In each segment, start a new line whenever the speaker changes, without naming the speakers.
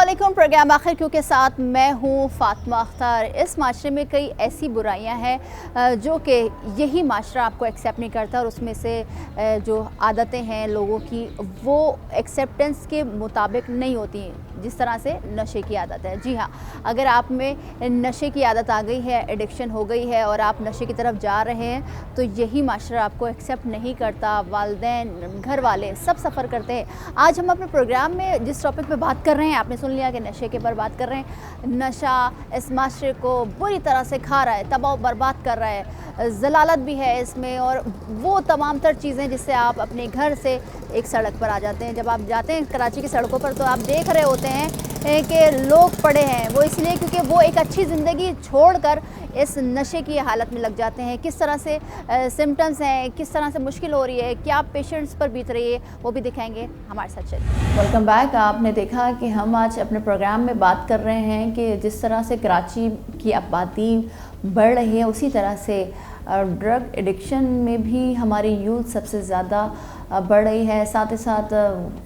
अस्सलामुअलैकुम। प्रोग्राम आखिर क्यों के साथ मैं हूँ फातिमा अख्तर। इस माशरे में कई ऐसी बुराइयां हैं जो कि यही माशरा आपको एक्सेप्ट नहीं करता और उसमें से जो आदतें हैं लोगों की वो एक्सेप्टेंस के मुताबिक नहीं होती हैं, जिस तरह से नशे की आदत है। जी हाँ, अगर आप में नशे की आदत आ गई है, एडिक्शन हो गई है और आप नशे की तरफ जा रहे हैं तो यही माशरा आपको एक्सेप्ट नहीं करता। वालिदैन, घर वाले सब सफ़र करते हैं। आज हम अपने प्रोग्राम में जिस टॉपिक पे बात कर रहे हैं, आपने सुन लिया कि नशे के पर बात कर रहे हैं। नशा इस माशरे को बुरी तरह से खा रहा है, तबाह बर्बाद कर रहा है, ज़लालत भी है इसमें और वो तमाम तर चीज़ें जिससे आप अपने घर से एक सड़क पर आ जाते हैं। जब आप जाते हैं कराची की सड़कों पर तो आप देख रहे होते हैं कि लोग पड़े हैं, वो इसलिए क्योंकि वो एक अच्छी ज़िंदगी छोड़कर इस नशे की हालत में लग जाते हैं। किस तरह से सिम्टम्स हैं, किस तरह से मुश्किल हो रही है, क्या पेशेंट्स पर बीत रही है, वो भी दिखाएंगे। हमारे साथ चलिए। Welcome back. आपने देखा कि हम आज अपने प्रोग्राम में बात कर रहे हैं कि जिस तरह से कराची की आबादी बढ़ रही है उसी तरह से ड्रग एडिक्शन में भी हमारी यूथ सबसे ज़्यादा बढ़ रही है। साथ ही साथ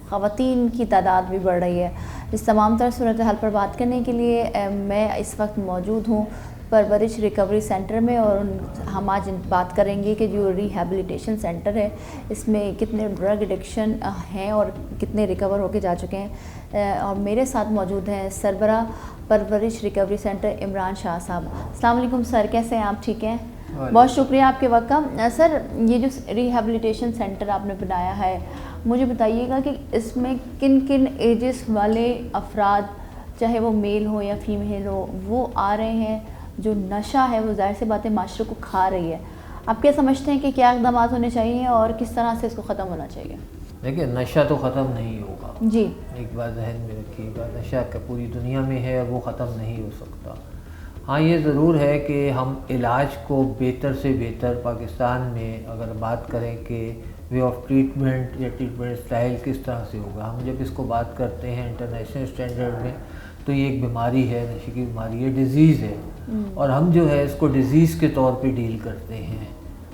ख़वातीन की तादाद भी बढ़ रही है। इस तमाम तरह सूरत हाल पर बात करने के लिए मैं इस वक्त मौजूद हूँ परवरिश रिकवरी सेंटर में और हम आज बात करेंगे कि जो रिहैबिलिटेशन सेंटर है इसमें कितने ड्रग एडिक्शन हैं और कितने रिकवर होके जा चुके हैं। और मेरे साथ मौजूद हैं सरबरा परवरिश रिकवरी सेंटर इमरान शाह साहब। अस्सलाम वालेकुम सर, कैसे हैं आप? ठीक हैं, बहुत शुक्रिया आपके वक्त का। सर, ये जो रिहैबिलिटेशन सेंटर आपने बनाया है, मुझे बताइएगा कि इसमें किन किन एजेस वाले अफराद, चाहे वो मेल हो या फीमेल हो, वो आ रहे हैं। जो नशा है वो जाहिर सी बात है माशरे को खा रही है। आप क्या समझते हैं कि क्या इक़दाम होने चाहिए और किस तरह से इसको ख़त्म होना चाहिए?
देखिए, नशा तो ख़त्म नहीं होगा
जी,
एक बात जहन में रखिएगा। नशा का पूरी दुनिया में है, वो ख़त्म नहीं हो सकता। हाँ, ये ज़रूर है कि हम इलाज को बेहतर से बेहतर पाकिस्तान में अगर बात करें कि वे ऑफ ट्रीटमेंट या ट्रीटमेंट स्टाइल किस तरह से होगा। हम जब इसको बात करते हैं इंटरनेशनल स्टैंडर्ड में तो ये एक बीमारी है, नशे की बीमारी है, डिज़ीज़ है और हम जो है इसको डिज़ीज़ के तौर पे डील करते हैं।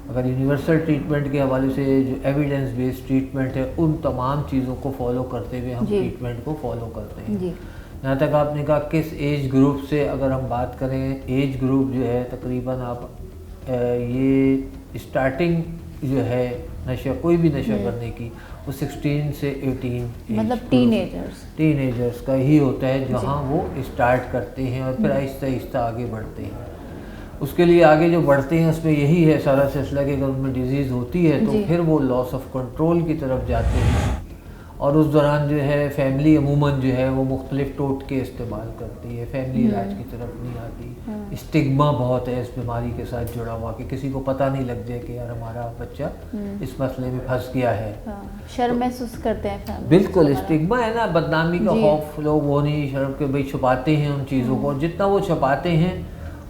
अगर यूनिवर्सल ट्रीटमेंट के हवाले से जो एविडेंस बेस्ड ट्रीटमेंट है उन तमाम चीज़ों को फॉलो करते हुए हम ट्रीटमेंट को फॉलो करते हैं। यहाँ तक आपने कहा किस एज ग्रुप से अगर हम बात करें, एज ग्रुप जो है तकरीबन आप ये स्टार्टिंग जो है नशा, कोई भी नशा करने की, वो 16 से 18
मतलब
टीनेजर्स का ही होता है जहाँ वो स्टार्ट करते हैं और फिर आहिस्ता आहिस्ता आगे बढ़ते हैं। उसके लिए आगे जो बढ़ते हैं उसमें यही है सारा सिलसिला कि अगर उनमें डिजीज़ होती है तो फिर वो लॉस ऑफ कंट्रोल की तरफ जाते हैं और उस दौरान जो है फैमिली अमूमन जो है वो मुख्तलिफ टोटके इस्तेमाल करती है, फैमिली इलाज की तरफ नहीं आती। स्टिग्मा बहुत है इस बीमारी के साथ जुड़ा हुआ कि किसी को पता नहीं लग जाए कि यार हमारा बच्चा इस मसले में फंस गया है।
शर्म महसूस करते हैं।
बिल्कुल, स्टिग्मा है ना, बदनामी का खौफ। लोग वो नहीं शर्म के भाई छुपाते हैं उन चीज़ों को, जितना वो छुपाते हैं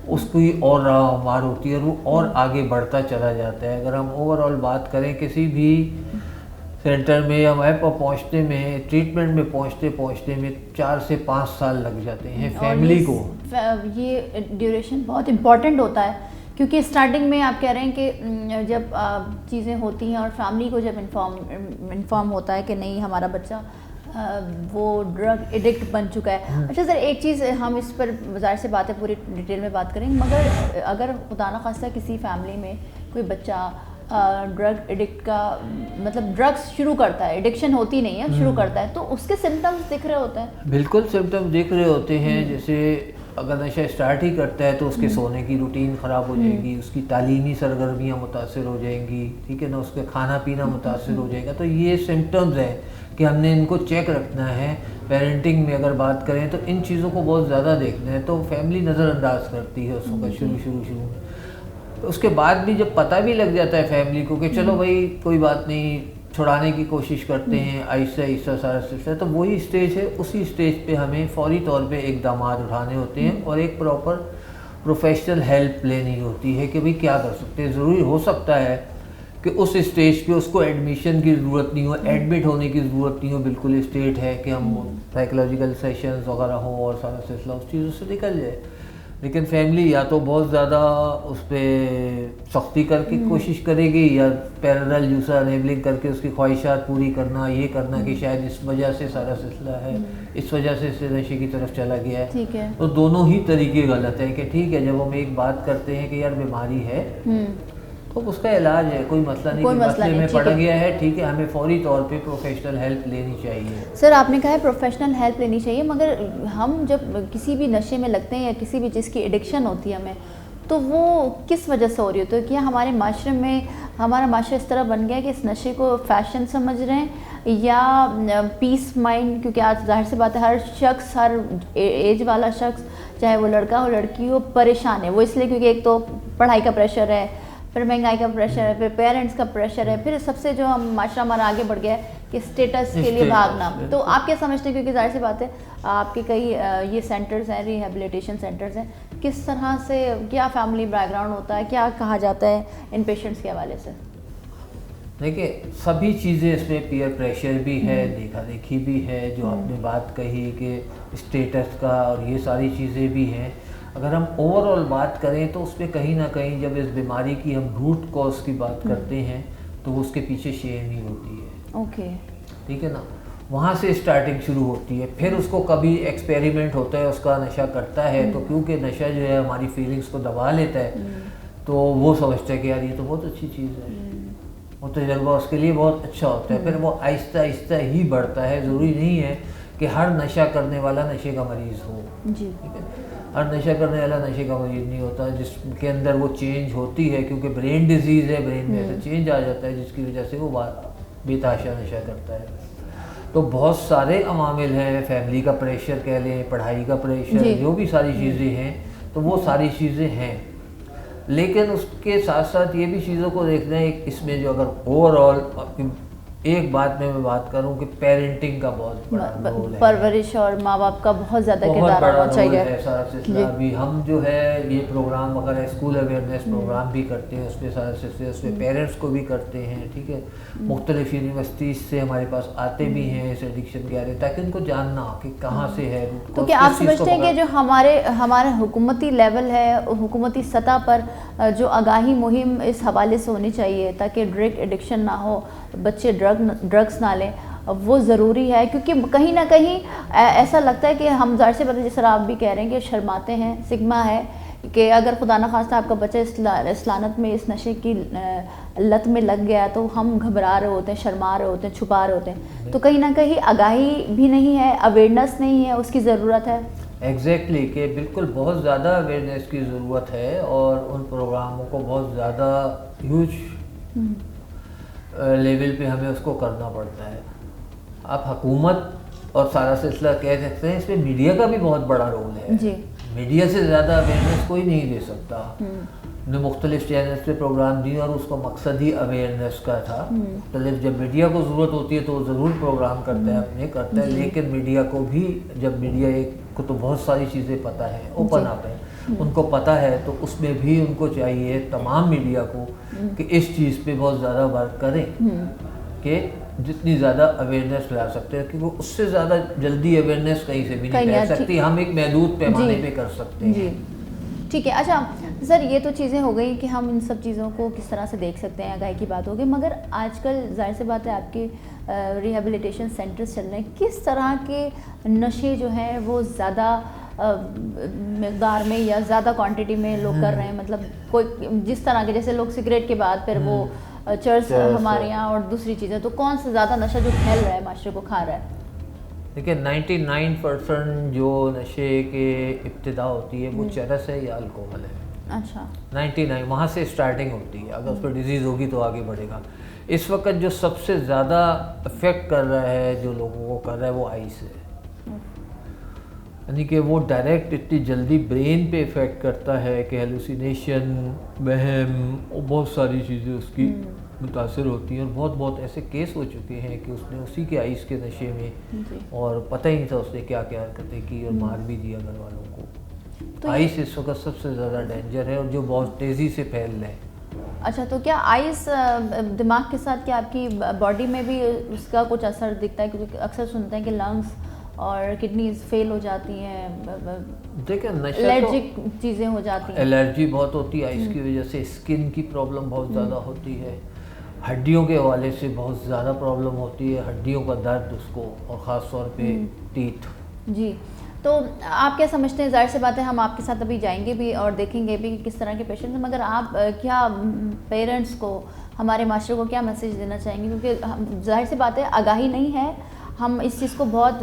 उसको ही और राह होती है और वो और आगे बढ़ता चला जाता है। अगर हम ओवरऑल बात करें किसी भी सेंटर में या वहाँ पर पहुँचने में, ट्रीटमेंट में पहुँचते में 4 से 5 साल लग जाते हैं फैमिली को।
ये ड्यूरेशन बहुत इम्पॉर्टेंट होता है क्योंकि स्टार्टिंग में आप कह रहे हैं कि जब चीज़ें होती हैं और फैमिली को जब इन्फॉर्म होता है कि नहीं हमारा बच्चा वो ड्रग एडिक्ट बन चुका है। अच्छा सर, एक चीज़ हम इस पर ज़ाहिर से बात है पूरी डिटेल में बात करेंगे, मगर अगर खुदा न खास्ता किसी फैमिली में कोई बच्चा ड्रग एडिक्ट का मतलब ड्रग्स शुरू करता है, एडिक्शन होती नहीं है, शुरू करता है, तो उसके सिम्टम्स दिख रहे होते हैं।
बिल्कुल, सिम्टम्स दिख रहे होते हैं। जैसे अगर नशा स्टार्ट ही करता है तो उसके सोने की रूटीन ख़राब हो जाएगी, उसकी तालीमी सरगर्मियाँ मुतासर हो जाएंगी, ठीक है ना, उसका खाना पीना मुतासर हो जाएगा। तो ये सिम्टम्स हैं कि हमने इनको चेक रखना है। पेरेंटिंग में अगर बात करें तो इन चीज़ों को बहुत ज़्यादा देखना है। तो फैमिली नज़रअंदाज करती है उस वक्त शुरू में। तो उसके बाद भी जब पता भी लग जाता है फैमिली को कि चलो भाई कोई बात नहीं, छुड़ाने की कोशिश करते हैं आहिस्ता आहिस्ता सारा सिलसिला, तो वही स्टेज है। उसी स्टेज पे हमें फौरी तौर पे इक़दाम उठाने होते हैं और एक प्रॉपर प्रोफेशनल हेल्प लेनी होती है कि भाई क्या कर सकते हैं। ज़रूरी हो सकता है कि उस स्टेज पे उसको एडमिशन की ज़रूरत नहीं हो, एडमिट होने की ज़रूरत नहीं हो, बिल्कुल स्टेट है कि हम साइकोलॉजिकल सेशंस वगैरह हों और सारा सिलसिला उस चीज़ों से निकल जाए। लेकिन फैमिली या तो बहुत ज़्यादा उस पर सख्ती करके कोशिश करेगी, या पैरेलल दूसरा एनेबलिंग करके उसकी ख्वाहिशात पूरी करना, ये करना कि शायद इस वजह से सारा सिलसिला है, इस वजह से इससे नशे की तरफ चला गया है।
ठीक है।
तो दोनों ही तरीके गलत है कि ठीक है, जब हम एक बात करते हैं कि यार बीमारी है तो उसका इलाज है, कोई मसला नहीं, कोई मसले में पड़ गया है, ठीक है, हमें फौरी तौर पे प्रोफेशनल हेल्प लेनी चाहिए।
सर आपने कहा है प्रोफेशनल हेल्प लेनी चाहिए, मगर हम जब किसी भी नशे में लगते हैं या किसी भी चीज़ की एडिक्शन होती है हमें, तो वो किस वजह से हो रही होती है? क्या हमारे माशरे में हमारा माशरा इस तरह बन गया है कि इस नशे को फैशन समझ रहे हैं, या पीस माइंड, क्योंकि आज जाहिर सी बात है हर शख्स, हर एज वाला शख्स, चाहे वो लड़का हो लड़की हो, परेशान है। वो इसलिए क्योंकि एक तो पढ़ाई का प्रेशर है, फिर महंगाई का प्रेशर है, फिर पेरेंट्स का प्रेशर है, फिर सबसे जो हम माशरा हमारा आगे बढ़ गया है कि स्टेटस के लिए भागना। तो आप क्या समझते हैं, क्योंकि जाहिर सी बात है आपके कई ये सेंटर्स हैं, रिहेबिलिटेशन सेंटर्स हैं, किस तरह से, क्या फैमिली बैकग्राउंड होता है, क्या कहा जाता है इन पेशेंट्स के हवाले से?
देखिए, सभी चीज़ें इसमें पीयर प्रेशर भी है, देखा देखी भी है, जो आपने बात कही कि स्टेटस का, और ये सारी चीज़ें भी हैं। अगर हम ओवरऑल बात करें तो उसमें कहीं ना कहीं जब इस बीमारी की हम रूट कॉज की बात करते हैं तो वो उसके पीछे शेम ही होती है।
ओके,
ठीक है ना, वहाँ से स्टार्टिंग शुरू होती है। फिर उसको कभी एक्सपेरिमेंट होता है, उसका नशा करता है, तो क्योंकि नशा जो है हमारी फीलिंग्स को दबा लेता है, तो वो समझता है कि यार ये तो बहुत अच्छी चीज़ है, वो तजर्बा उसके लिए बहुत अच्छा होता है। फिर वो आहिस्ता आहिस्ता ही बढ़ता है। ज़रूरी नहीं है कि हर नशा करने वाला नशे का मरीज़ हो, ठीक है, हर नशा करने वाला नशे का मरीज़ नहीं होता, जिसके अंदर वो चेंज होती है, क्योंकि ब्रेन डिजीज़ है, ब्रेन में ऐसा चेंज आ जाता है जिसकी वजह से वो बेतहाशा नशा करता है। तो बहुत सारे अवामिल हैं, फैमिली का प्रेशर कह लें, पढ़ाई का प्रेशर, जो भी सारी चीज़ें हैं, तो वो सारी चीज़ें हैं। लेकिन उसके साथ साथ ये भी चीज़ों को देखना है इसमें, जो अगर ओवरऑल एक बात में मैं बात करूं कि पेरेंटिंग का बहुत बड़ा रोल है,
परवरिश और माँ बाप का बहुत ज़्यादा किरदार होना चाहिए
है सारा सिलसिला। भी हम जो है ये प्रोग्राम वगैरह स्कूल अवेयरनेस प्रोग्राम भी करते हैं, उसमें सारा सिलसिला, उसमें पेरेंट्स को भी करते हैं, ठीक है, मुख्तलिफ यूनिवर्सिटीज़ से हमारे पास आते भी हैं इस एडिक्शन के बारे में, ताकि उनको जानना कि कहाँ से है।
तो क्या आप समझते हैं कि जो हमारे हुकूमती लेवल है, हुकूमती सतह पर जो आगाही मुहिम इस हवाले से होनी चाहिए ताकि ड्रग एडिक्शन ना हो, बच्चे ड्रग्स ना लें, वो ज़रूरी है? क्योंकि कहीं ना कहीं ऐसा लगता है कि हम ज़ाहिर से पता, जैसे आप भी कह रहे हैं कि शर्माते हैं, सिग्मा है कि अगर खुदा न खास्ता आपका बच्चा इस लानत में, इस नशे की लत में लग गया तो हम घबरा रहे होते हैं, शर्मा रहे होते हैं, छुपा रहे होते हैं। तो कहीं ना कहीं आगाही भी नहीं है, अवेयरनेस नहीं है, उसकी ज़रूरत है।
एग्जैक्टली कि बिल्कुल बहुत ज़्यादा अवेयरनेस की ज़रूरत है, और उन प्रोग्रामों को बहुत ज़्यादा ह्यूज लेवल पे हमें उसको करना पड़ता है। आप हुकूमत और सारा सिलसिला कह सकते हैं, इसमें मीडिया का भी बहुत बड़ा रोल है जी। मीडिया से ज़्यादा अवेयरनेस कोई नहीं दे सकता। ने मुख्तलिफ चैनल्स पे प्रोग्राम दिए और उसका मकसद ही अवेयरनेस का था। मुख्तलिफ जब मीडिया को ज़रूरत होती है तो ज़रूर प्रोग्राम करता है, अपने करता है, लेकिन मीडिया को भी, जब मीडिया को तो बहुत सारी चीज़ें पता है, ओपन अप है, उनको पता है, तो उसमें भी उनको चाहिए तमाम मीडिया को कि इस चीज़ पे बहुत ज़्यादा वर्क करें कि जितनी ज़्यादा अवेयरनेस फैला सकते हैं, क्योंकि उससे ज़्यादा जल्दी अवेयरनेस कहीं से भी नहीं फैल सकती। हम एक महदूद पैमाने पे कर सकते हैं।
ठीक है। अच्छा सर, ये तो चीज़ें हो गई कि हम इन सब चीज़ों को किस तरह से देख सकते हैं, आगाही की बात होगी, मगर आजकल जाहिर सी बात है आपके रिहेबिलिटेशन सेंटर्स चल रहे हैं, किस तरह के नशे जो हैं वो ज़्यादा मकदार में या ज़्यादा क्वांटिटी में लोग कर रहे हैं? मतलब कोई जिस तरह के, जैसे लोग सिगरेट के बाद फिर वो चर्च हमारे यहाँ और दूसरी चीज़ें, तो कौन सा ज़्यादा नशा जो फैल रहा है, माशरे को खा रहा है?
देखिए 99% जो नशे के इब्तिदा होती है वो चरस है या अल्कोहल है।
अच्छा,
99 वहाँ से स्टार्टिंग होती है। अगर उस पर डिजीज़ होगी तो आगे बढ़ेगा। इस वक्त जो सबसे ज़्यादा अफेक्ट कर रहा है, जो लोगों को कर रहा है, वो आइस है। यानी कि वो डायरेक्ट इतनी जल्दी ब्रेन पे इफ़ेक्ट करता है कि हेलुसिनेशन, वहम और बहुत सारी चीज़ें उसकी मुतासर होती हैं। और बहुत ऐसे केस हो चुके हैं कि उसने उसी के आइस के नशे में, और पता ही नहीं था उसने क्या क्या हरकतें की, और मार भी दिया घर वालों को। तो आइस इस वक्त सबसे ज़्यादा डेंजर है और जो बहुत तेज़ी से फैल रहा है।
अच्छा, तो क्या आइस दिमाग के साथ क्या आपकी बॉडी में भी उसका कुछ असर दिखता है? क्योंकि अक्सर सुनते हैं कि लंग्स और किडनीज फेल हो जाती हैं,
देखिए नशा
एलर्जिक चीज़ें हो जाती हैं।
एलर्जी बहुत होती है, इसकी वजह से स्किन की प्रॉब्लम बहुत ज़्यादा होती है, हड्डियों के हवाले से बहुत ज़्यादा प्रॉब्लम होती है, हड्डियों का दर्द उसको, और ख़ास तौर पे टीथ।
जी, तो आप क्या समझते हैं? ज़ाहिर सी बात है हम आपके साथ अभी जाएंगे भी और देखेंगे भी कि किस तरह के पेशेंट हैं, मगर आप क्या पेरेंट्स को, हमारे मास्टर को क्या मैसेज देना चाहेंगे? क्योंकि जाहिर सी बात है आगाही नहीं है, हम इस चीज़ को बहुत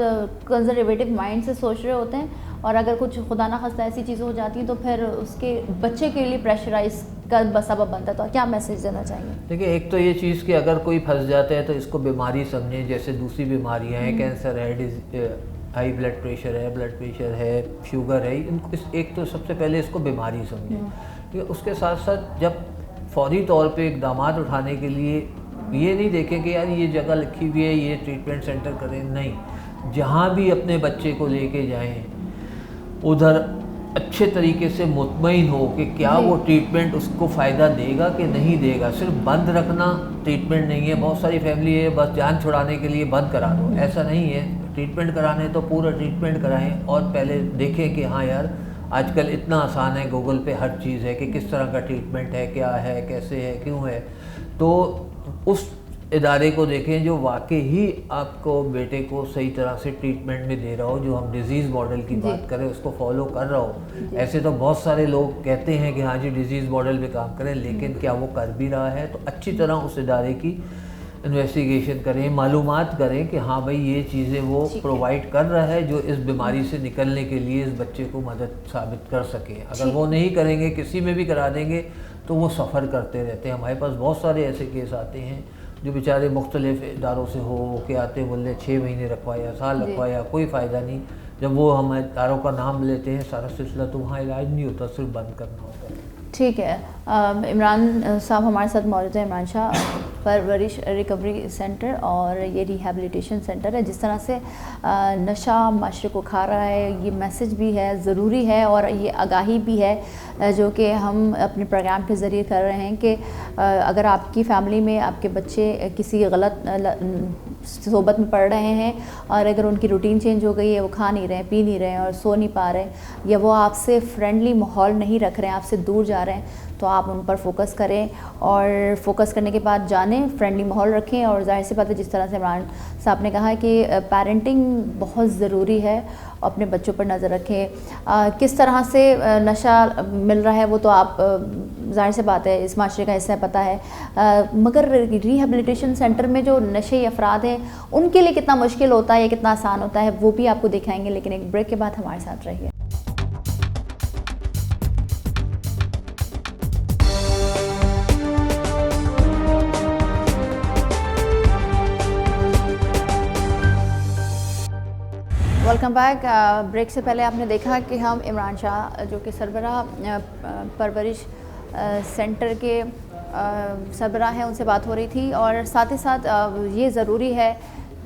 कंजर्वेटिव माइंड से सोच रहे होते हैं, और अगर कुछ खुदा ना खास्ता ऐसी चीज़ें हो जाती हैं तो फिर उसके बच्चे के लिए प्रेशराइज का सबब बनता है। तो क्या मैसेज देना चाहेंगे?
देखिए, एक तो ये चीज़ कि अगर कोई फंस जाता है तो इसको बीमारी समझें, जैसे दूसरी बीमारियां हैं, कैंसर है, हाई ब्लड प्रेशर है, शुगर है, इनको एक तो सबसे पहले इसको बीमारी समझें। ठीक है, उसके साथ साथ जब फौरी तौर पे इक़दामात उठाने के लिए ये नहीं देखें कि यार ये जगह लिखी हुई है, ये ट्रीटमेंट सेंटर करें, नहीं, जहाँ भी अपने बच्चे को लेके जाएं उधर अच्छे तरीके से मुतमईन हो कि क्या वो ट्रीटमेंट उसको फ़ायदा देगा कि नहीं देगा। सिर्फ बंद रखना ट्रीटमेंट नहीं है। बहुत सारी फैमिली है बस जान छुड़ाने के लिए बंद करा दो, ऐसा नहीं है। ट्रीटमेंट कराने तो पूरा ट्रीटमेंट कराएं और पहले देखें कि हाँ यार आजकल इतना आसान है, गूगल पे हर चीज़ है कि किस तरह का ट्रीटमेंट है, क्या है, कैसे है, क्यों है। तो उस इदारे को देखें जो वाकई ही आपको बेटे को सही तरह से ट्रीटमेंट में दे रहा हो, जो हम डिज़ीज़ मॉडल की बात करें उसको फॉलो कर रहा हो। ऐसे तो बहुत सारे लोग कहते हैं कि हाँ जी डिज़ीज़ मॉडल पे काम करें, लेकिन क्या वो कर भी रहा है? तो अच्छी तरह उस इदारे की इन्वेस्टिगेशन करें, मालूमात करें कि हाँ भाई ये चीज़ें वो प्रोवाइड कर रहा है जो इस बीमारी से निकलने के लिए इस बच्चे को मदद साबित कर सके। अगर वो नहीं करेंगे, किसी में भी करा देंगे, तो वो सफ़र करते रहते हैं। हमारे पास बहुत सारे ऐसे केस आते हैं जो बेचारे मुख्तलिफ इदारों से हो के आते, बोले 6 महीने रखवाया, साल रखवाया, कोई फ़ायदा नहीं। जब वो हम इदारों का नाम लेते हैं, सारा सिलसिला तो वहाँ इलाज नहीं होता, सिर्फ बंद करना होता है।
ठीक है, इमरान साहब हमारे साथ मौजूद है, इमरान शाह, परवरिश रिकवरी सेंटर और ये रिहैबिलिटेशन सेंटर है। जिस तरह से नशा माशरे को खा रहा है, ये मैसेज भी है, ज़रूरी है, और ये आगाही भी है जो कि हम अपने प्रोग्राम के ज़रिए कर रहे हैं कि अगर आपकी फ़ैमिली में आपके बच्चे किसी गलत सोबत में पड़ रहे हैं और अगर उनकी रूटीन चेंज हो गई है, वो खा नहीं रहे हैं, पी नहीं रहे हैं और सो नहीं पा रहे हैं, या वो आपसे फ्रेंडली माहौल नहीं रख रहे हैं, आपसे दूर जा रहे हैं, तो आप उन पर फोकस करें, और फोकस करने के बाद जानें, फ्रेंडली माहौल रखें। और जाहिर सी बात है जिस तरह से इमरान साहब ने कहा है कि पेरेंटिंग बहुत ज़रूरी है, अपने बच्चों पर नज़र रखें। किस तरह से नशा मिल रहा है वो तो आप ज़ाहिर सी बात है इस माशरे का हिस्सा है, पता है, मगर रिहैबिलिटेशन सेंटर में जो नशे अफराद हैं उनके लिए कितना मुश्किल होता है या कितना आसान होता है वो भी आपको दिखाएंगे, लेकिन एक ब्रेक के बाद हमारे साथ रहिए। Welcome back. ब्रेक से पहले आपने देखा कि हम इमरान शाह जो कि सरबराह परवरिश सेंटर के सरबराह हैं, उनसे बात हो रही थी, और साथ ही साथ ये ज़रूरी है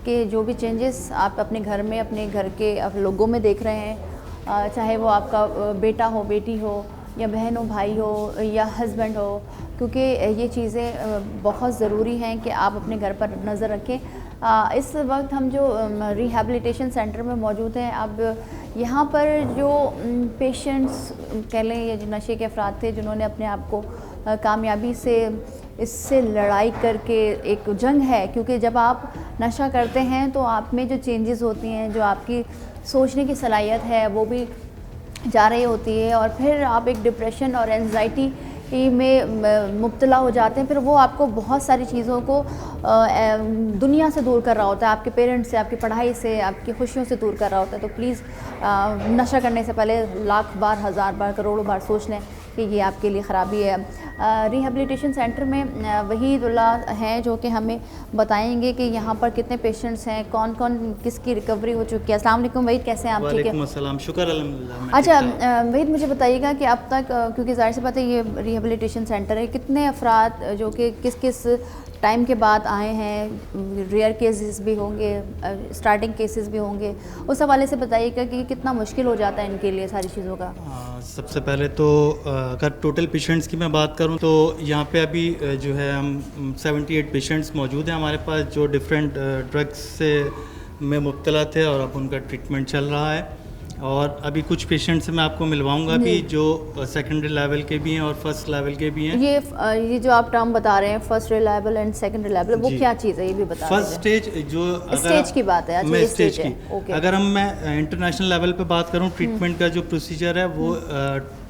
कि जो भी चेंजेस आप अपने घर में, अपने घर के लोगों में देख रहे हैं, चाहे वो आपका बेटा हो, बेटी हो, या बहन हो, भाई हो, या हस्बैंड हो, क्योंकि ये चीज़ें बहुत ज़रूरी हैं कि आप अपने घर पर नज़र रखें। इस वक्त हम जो रिहैबिलिटेशन सेंटर में मौजूद हैं, अब यहाँ पर जो पेशेंट्स कह लें या जो नशे के अफराद थे जिन्होंने अपने आप को कामयाबी से इससे लड़ाई करके, एक जंग है, क्योंकि जब आप नशा करते हैं तो आप में जो चेंजेस होती हैं, जो आपकी सोचने की सलाहियत है वो भी जा रही होती है, और फिर आप एक डिप्रेशन और एंजाइटी में मुब्तला हो जाते हैं। फिर वो आपको बहुत सारी चीज़ों को दुनिया से दूर कर रहा होता है, आपके पेरेंट्स से, आपकी पढ़ाई से, आपकी खुशियों से दूर कर रहा होता है। तो प्लीज़ नशा करने से पहले लाख बार, हज़ार बार, करोड़ों बार सोच लें कि ये आपके लिए ख़राबी है। रिहैबिलिटेशन सेंटर में वहीदुल्लाह हैं जो कि हमें बताएंगे कि यहाँ पर कितने पेशेंट्स हैं, कौन कौन किसकी रिकवरी हो चुकी है। अस्सलाम वालेकुम वहीद, कैसे हैं आप? ठीक है,
वालेकुम अस्सलाम, शुक्र अल्हम्दुलिल्लाह।
अच्छा वहीद, मुझे बताइएगा कि अब तक, क्योंकि ज़ाहिर सी बात है ये रिहैबिलिटेशन सेंटर है, कितने अफराद जो कि किस किस टाइम के बाद आए हैं, रेयर केसेस भी होंगे, स्टार्टिंग केसेस भी होंगे, उस हवाले से बताइएगा कि कितना मुश्किल हो जाता है इनके लिए सारी चीज़ों का।
सबसे पहले तो अगर टोटल पेशेंट्स की मैं बात करूं तो यहाँ पे अभी जो है हम 78 पेशेंट्स मौजूद हैं हमारे पास, जो डिफरेंट ड्रग्स से में मुब्तला थे और अब उनका ट्रीटमेंट चल रहा है। और अभी कुछ पेशेंट से मैं आपको मिलवाऊंगा भी जो सेकेंडरी लेवल के भी हैं और फर्स्ट लेवल के भी हैं।
ये जो आप टर्म बता रहे हैं first reliable and second reliable, वो क्या चीज़ है ये भी बता
फर्स्ट स्टेज जो
स्टेज की बात है।
मैं स्टेज की अगर मैं इंटरनेशनल लेवल पे बात करूं, ट्रीटमेंट का जो प्रोसीजर है वो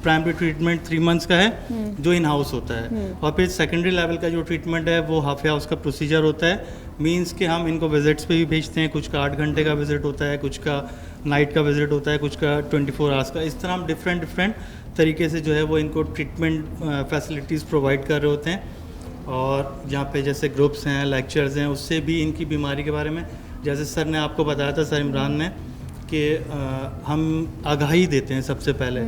प्राइमरी ट्रीटमेंट 3 मंथ्स का है जो इन हाउस होता है, और फिर सेकेंडरी लेवल का जो ट्रीटमेंट है वो हाफ हाउस का प्रोसीजर होता है। मींस कि हम इनको विजिट्स पे भी भेजते हैं, कुछ का 8 घंटे का विजिट होता है, कुछ का नाइट का विजिट होता है, कुछ का 24 आवर्स का। इस तरह हम डिफरेंट तरीके से जो है वो इनको ट्रीटमेंट फैसिलिटीज़ प्रोवाइड कर रहे होते हैं। और यहाँ पे जैसे ग्रुप्स हैं, लेक्चर्स हैं, उससे भी इनकी बीमारी के बारे में, जैसे सर ने आपको बताया था, सर इमरान ने, कि हम आगाही देते हैं सबसे पहले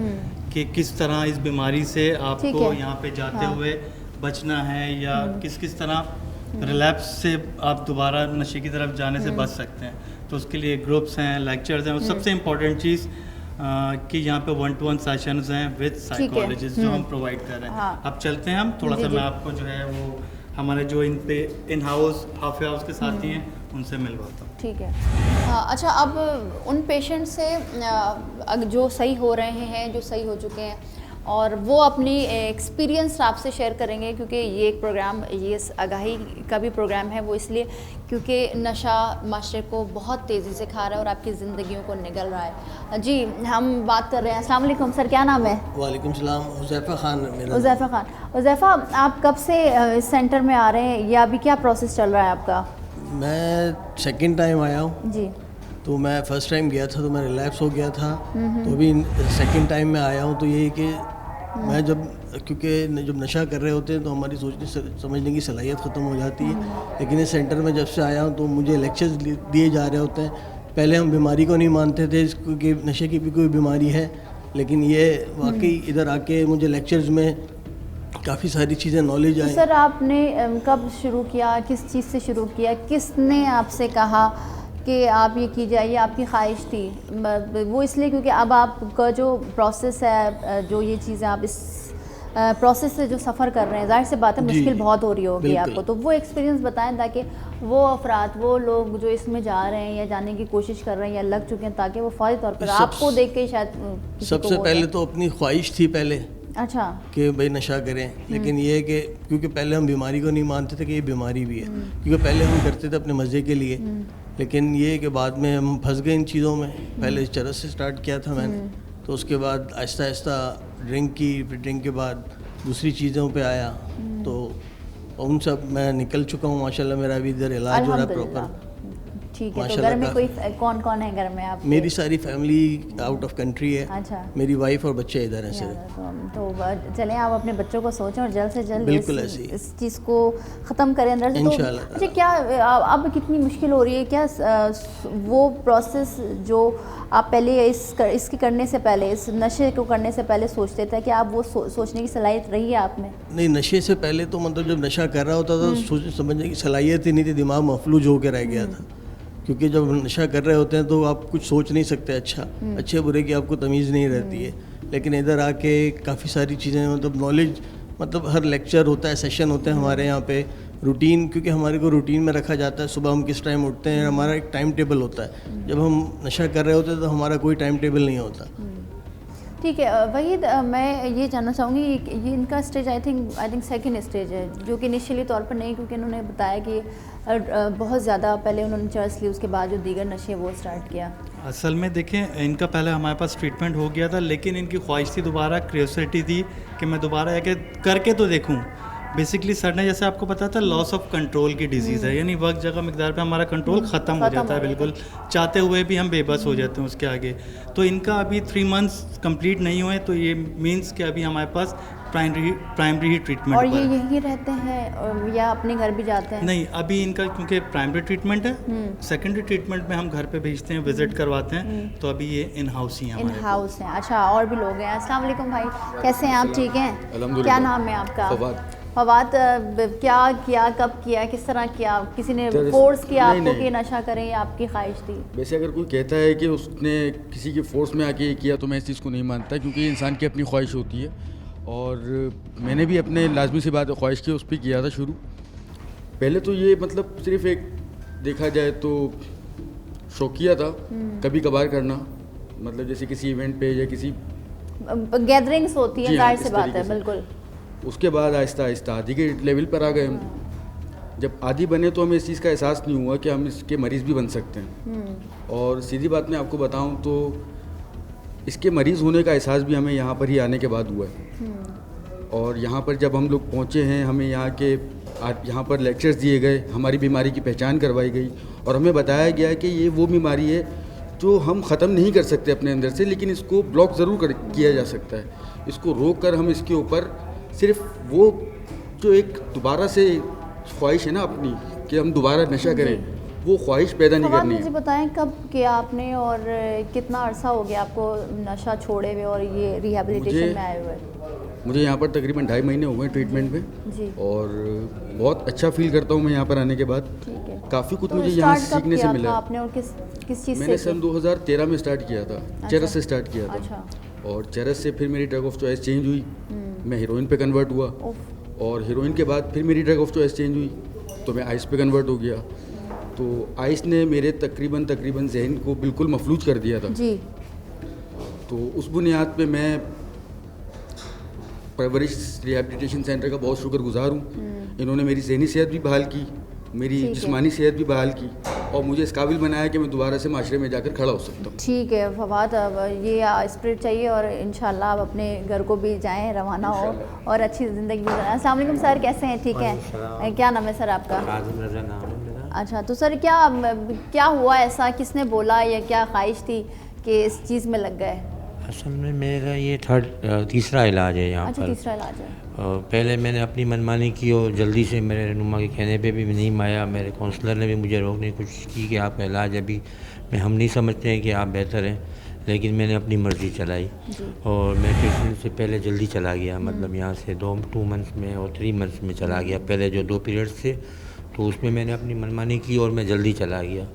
कि किस तरह इस बीमारी से आपको यहाँ पे जाते हुए बचना है, या किस तरह रिलैप्स से आप दोबारा नशे की तरफ जाने से बच सकते हैं। तो उसके लिए ग्रुप्स हैं, लेक्चर्स हैं, और सबसे इम्पोर्टेंट चीज़ कि यहाँ पे 1-to-1 सेशंस हैं विद साइकोलॉजिस्ट जो हम प्रोवाइड कर रहे हैं। अब चलते हैं हम थोड़ा सा, मैं आपको जो है वो हमारे जो इन हाउस हाफ हाउस के साथी हैं उनसे मिलवाता हूँ।
ठीक है। अच्छा, अब उन पेशेंट से जो सही हो रहे हैं, जो सही हो चुके हैं, और वो अपनी एक्सपीरियंस आपसे शेयर करेंगे, क्योंकि ये एक प्रोग्राम, ये आगाही का भी प्रोग्राम है, वो इसलिए क्योंकि नशा माशरे को बहुत तेज़ी से खा रहा है और आपकी ज़िंदगियों को निगल रहा है। जी, हम बात कर रहे हैं। अस्सलाम वालेकुम सर, क्या नाम है?
वालेकुम सलाम, हुज़ैफ़ा खान मेरा।
हुज़ैफ़ा खान। हुज़ैफ़ा, आप कब से इस सेंटर में आ रहे हैं, या अभी क्या प्रोसेस चल रहा है आपका?
मैं सेकंड टाइम आया हूँ
जी।
तो मैं फ़र्स्ट टाइम गया था तो मैं रिलैप्स हो गया था, तो अभी सेकंड टाइम में आया हूँ। तो ये कि मैं क्योंकि जब नशा कर रहे होते हैं तो हमारी सोचने समझने की सलाहियत ख़त्म हो जाती है। लेकिन इस सेंटर में जब से आया हूँ तो मुझे लेक्चर्स दिए जा रहे होते हैं। पहले हम बीमारी को नहीं मानते थे क्योंकि नशे की भी कोई बीमारी है, लेकिन ये वाकई इधर आके मुझे लेक्चर्स में काफ़ी सारी चीज़ें नॉलेज आई।
सर, आपने कब शुरू किया, किस चीज़ से शुरू किया, किसने आपसे कहा कि आप ये कीजिए, ये आपकी ख्वाहिश थी? वो इसलिए क्योंकि अब आपका जो प्रोसेस है, जो ये चीज़ें आप इस प्रोसेस से जो सफ़र कर रहे हैं, जाहिर सी बात है मुश्किल बहुत हो रही होगी आपको, तो वो एक्सपीरियंस बताएं ताकि वो अफराद, वो लोग जो इसमें जा रहे हैं या जाने की कोशिश कर रहे हैं या लग चुके हैं, ताकि वो फौरी तौर पर आपको देख के शायद
सबसे पहले तो अपनी ख्वाहिश थी पहले।
अच्छा।
कि भाई नशा करें, लेकिन ये है कि क्योंकि पहले हम बीमारी को नहीं मानते थे कि ये बीमारी भी है, क्योंकि पहले हम करते थे अपने मज़े के लिए, लेकिन ये है कि बाद में हम फंस गए इन चीज़ों में। पहले चरस से स्टार्ट किया था मैंने, तो उसके बाद आहिस्ता आहिस्ता ड्रिंक की, फिर ड्रिंक के बाद दूसरी चीज़ों पे आया, तो उन सब मैं निकल चुका हूँ माशाल्लाह। मेरा अभी इधर इलाज हो रहा है प्रॉपर।
ठीक है। तो घर में कोई कौन कौन है घर में आप?
मेरी सारी फैमिली आउट ऑफ कंट्री है।
अच्छा।
मेरी वाइफ और बच्चे इधर हैं सिर्फ।
तो चलें, आप अपने बच्चों को सोचें और जल्द से जल्द
बिल्कुल
इस चीज़ को ख़त्म करें अंदर से।
इंशाल्लाह।
अच्छा, क्या अब कितनी मुश्किल हो रही है? क्या वो प्रोसेस जो आप पहले इसके करने से पहले, इस नशे को करने से पहले सोचते थे, कि आप वो सोचने की सलाहियत रही है आप में?
नहीं, नशे से पहले तो मतलब जब नशा कर रहा होता था तो समझने की सलाहियत ही नहीं थी, दिमाग मफलूज होकर रह गया था। क्योंकि जब नशा कर रहे होते हैं तो आप कुछ सोच नहीं सकते, अच्छे बुरे की आपको तमीज़ नहीं रहती है। लेकिन इधर आके काफ़ी सारी चीज़ें, मतलब नॉलेज, मतलब हर लेक्चर होता है, सेशन होते हैं हमारे यहाँ पे, रूटीन, क्योंकि हमारे को रूटीन में रखा जाता है। सुबह हम किस टाइम उठते हैं, हमारा एक टाइम टेबल होता है। जब हम नशा कर रहे होते हैं तो हमारा कोई टाइम टेबल नहीं होता।
ठीक है वहीद, मैं ये जानना चाहूँगी, ये इनका stage I think second stage है, जो कि इनिशियली तौर पर नहीं, क्योंकि उन्होंने बताया कि बहुत ज़्यादा पहले उन्होंने चर्च ली, उसके बाद जो दीगर नशे वो स्टार्ट किया।
असल में देखें, इनका पहले हमारे पास ट्रीटमेंट हो गया था, लेकिन इनकी ख्वाहिश थी दोबारा, क्यूरियोसिटी थी कि मैं दोबारा आके करके तो देखूँ। बेसिकली सर ने जैसे आपको पता था, लॉस ऑफ कंट्रोल की डिजीज़ है, यानी वक्त जगह मिकदार पे हमारा कंट्रोल ख़त्म हो जाता है, बिल्कुल चाहते हुए भी हम बेबस हो जाते हैं उसके आगे। तो इनका अभी 3 मंथ्स कंप्लीट नहीं हुए, तो ये मींस कि अभी हमारे पास प्राइमरी ही ट्रीटमेंट।
और ये यही रहते हैं या अपने घर भी जाते हैं?
नहीं, अभी इनका क्योंकि प्राइमरी ट्रीटमेंट है, सेकेंडरी ट्रीटमेंट में हम घर पे भेजते हैं, विजिट करवाते हैं, तो अभी ये इन हाउस ही हैं।
इन हाउस हैं। अच्छा, और भी लोग हैं। अस्सलाम वालेकुम भाई, कैसे हैं आप? ठीक हैं? क्या नाम है आपका? फवाद। क्या किया, कब किया, किस तरह किया? किसी ने फोर्स किया आपको कि नशा करें, या आपकी ख्वाहिश थी?
वैसे अगर कोई कहता है कि उसने किसी के फोर्स में आके किया, तो मैं इस चीज़ को नहीं मानता, क्योंकि इंसान की अपनी ख्वाहिश होती है। और मैंने भी अपने लाजमी सी बात ख्वाहिश की, उस पर किया था शुरू। पहले तो ये मतलब सिर्फ एक देखा जाए तो शौकिया था कभी कभार करना, मतलब जैसे किसी इवेंट पे या किसी
गैदरिंग्स होती है,
जी हाँ,
जाहिर सी
इस
बात
तरीके
है,
से।
बिल्कुल।
उसके बाद आहिस्ता आहिस्ता आदि के लेवल पर आ गए हम। जब आदि बने तो हमें इस चीज़ का एहसास नहीं हुआ कि हम इसके मरीज़ भी बन सकते हैं। और सीधी बात मैं आपको बताऊं तो इसके मरीज़ होने का एहसास भी हमें यहाँ पर ही आने के बाद हुआ है। और यहाँ पर जब हम लोग पहुँचे हैं, हमें यहाँ पर लेक्चर्स दिए गए, हमारी बीमारी की पहचान करवाई गई और हमें बताया गया कि ये वो बीमारी है जो हम ख़त्म नहीं कर सकते अपने अंदर से, लेकिन इसको ब्लॉक ज़रूर किया जा सकता है। इसको रोक कर हम इसके ऊपर सिर्फ वो जो एक दोबारा से ख्वाहिश है ना अपनी कि हम दोबारा नशा करें, वो ख्वाहिश पैदा नहीं
अब आप
करनी
मुझे
है।
बताएं कब किया आपने और कितना अरसा हो गया आपको नशा छोड़े हुए और ये रिहैबिलिटेशन में आए हुए?
मुझे यहाँ पर तकरीबन 2.5 महीने हो गए ट्रीटमेंट में
जी।
और बहुत अच्छा फील करता हूँ मैं यहाँ पर आने के बाद।
ठीक है।
काफ़ी कुछ
तो
मुझे यहाँ
स्टार्ट कब
सीखने से
किया
मिला
था
है।
आपने और किस किस चीज़
मैंने
से
सन 2013 में स्टार्ट किया था, चरस से स्टार्ट किया था।
अच्छा।
और चरस से फिर मेरी ड्रग ऑफ चॉइस चेंज हुई, मैं हीरोइन पे कन्वर्ट हुआ।
उफ।
और हीरोइन के बाद फिर मेरी ड्रग ऑफ चॉइस चेंज हुई तो मैं आइस पे कन्वर्ट हो गया। तो आइस ने मेरे तकरीबन जहन को बिल्कुल मफलूज कर दिया था।
जी।
तो उस बुनियाद पे मैं परवरिश रिहैबिलिटेशन सेंटर का बहुत शुक्रगुजार हूँ। इन्होंने मेरी जहनी सेहत भी बहाल की, मेरी
ठीक है।
जिस्मानी सेहत भी बहाल की और मुझे इस काबिल बनाया कि मैं दोबारा से माशरे में जाकर खड़ा हो सकता हूँ।
ठीक है फवाद, अब ये स्पिरिट चाहिए और इंशाल्लाह आप अपने घर को भी जाएं, रवाना हो और अच्छी ज़िंदगी गुजारें। अस्सलाम वालेकुम सर, कैसे हैं? ठीक है। क्या नाम है सर आपका?
काजिम रज़ा नाम है मेरा।
अच्छा, तो सर क्या हुआ ऐसा, किसने बोला या क्या ख्वाहिश थी कि इस चीज़ में लग गए?
असल में मेरा ये तीसरा इलाज है यहाँ
अच्छा,
पर।
तीसरा इलाज है।
और पहले मैंने अपनी मनमानी की और जल्दी से मेरे रहनुमा के कहने पे भी नहीं आया। मेरे काउंसलर ने भी मुझे रोकने की कोशिश की कि आपका इलाज अभी हम नहीं समझते हैं कि आप बेहतर हैं, लेकिन मैंने अपनी मर्ज़ी चलाई और मैं ट्रीटमेंट से पहले जल्दी चला गया। मतलब यहाँ से 2 मंथ्स में और 3 मंथ्स में चला गया। पहले जो 2 पीरियड्स थे तो उसमें मैंने अपनी मनमानी की और मैं जल्दी चला गया।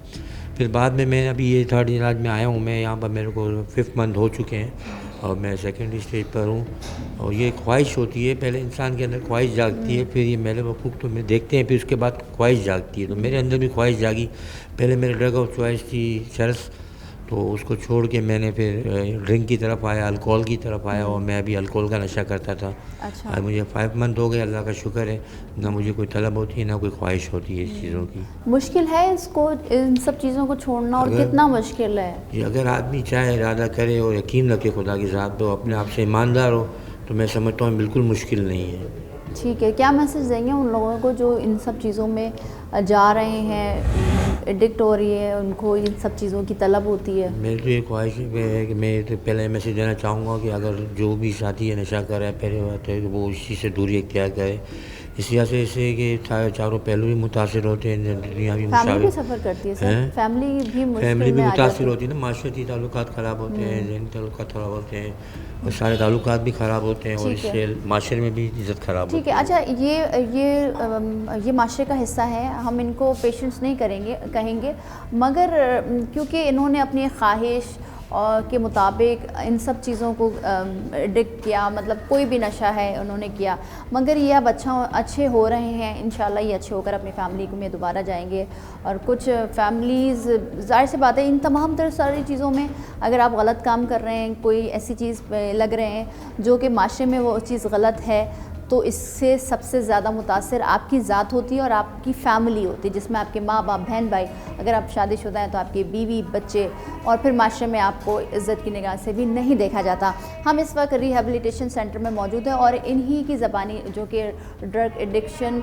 फिर बाद में मैं अभी ये 3rd इलाज में आया हूँ। मैं यहाँ पर मेरे को 5th मंथ हो चुके हैं और मैं 2nd स्टेज पर हूँ। और ये ख्वाहिश होती है, पहले इंसान के अंदर ख्वाहिश जागती है, फिर ये मेले वकूफ़ तो मैं देखते हैं, फिर उसके बाद ख्वाहिश जागती है। तो मेरे अंदर भी ख्वाहिश जागी। पहले मेरे ड्रग ऑफ चॉइस थी चरस, तो उसको छोड़ के मैंने फिर ड्रिंक की तरफ आया, अल्कोहल की तरफ आया और मैं अभी अल्कोहल का नशा करता था।
अच्छा।
और मुझे 5 मंथ हो गए, अल्लाह का शुक्र है। ना मुझे कोई तलब होती है ना कोई ख्वाहिश होती है इस चीज़ों की।
मुश्किल है इसको, इन सब चीज़ों को छोड़ना, और कितना मुश्किल है?
ये अगर आदमी चाहे, इरादा करे और यकीन रखे खुदा की ज़ात पे, और अपने आप से ईमानदार हो, तो मैं समझता हूँ बिल्कुल मुश्किल नहीं है।
ठीक है। क्या मैसेज देंगे उन लोगों को जो इन सब चीज़ों में जा रहे हैं, एडिक्ट हो रही है, उनको इन सब चीज़ों की तलब होती है?
मेरी तो ये ख्वाहिश है कि मैं तो पहले मैसेज देना चाहूँगा कि अगर जो भी साथी है नशा कर रहा है, पहले बात है कि वो इस चीज़ से दूरी इख्तियार करे। इस वजह से इससे कि चारों पहलू भी मुतासिर होते हैं, दुनिया भी
फैमिली भी
मुशाविर,
सफ़र करती है सर,
हैं?
फैमिली भी मुश्किल
फैमिली भी
में आ
मुतासिर
जाती है।
होती है ना, माशरती ताल्लुकात ख़राब होते हैं, जहनी ताल्लुकात ख़राब होते हैं और सारे ताल्लुकात भी ख़राब होते हैं और
ठीक है।
इससे माशरे में भी इज़्ज़त ख़राब होती
ठीक है। अच्छा, ये माशरे का हिस्सा है, हम इनको पेशेंट्स नहीं कहेंगे, मगर क्योंकि इन्होंने अपनी ख्वाहिश और के मुताबिक इन सब चीज़ों को एडिक्ट किया, मतलब कोई भी नशा है उन्होंने किया, मगर ये अब अच्छे हो रहे हैं। इंशाल्लाह ये अच्छे होकर अपनी फैमिली में दोबारा जाएंगे। और कुछ फैमिलीज़, जाहिर सी बात है, इन तमाम तरह सारी चीज़ों में अगर आप गलत काम कर रहे हैं, कोई ऐसी चीज़ पे लग रहे हैं जो कि माशरे में वो चीज़ गलत है, तो इससे सबसे ज़्यादा मुतासिर आपकी ज़ात होती है और आपकी फ़ैमिली होती है, जिसमें आपके माँ बाप, बहन भाई, अगर आप शादीशुदा हैं तो आपकी बीवी, बच्चे, और फिर माशरे में आपको इज़्ज़त की निगाह से भी नहीं देखा जाता। हम इस वक्त रिहैबिलिटेशन सेंटर में मौजूद हैं और इन्हीं की ज़बानी, जो कि ड्रग एडिक्शन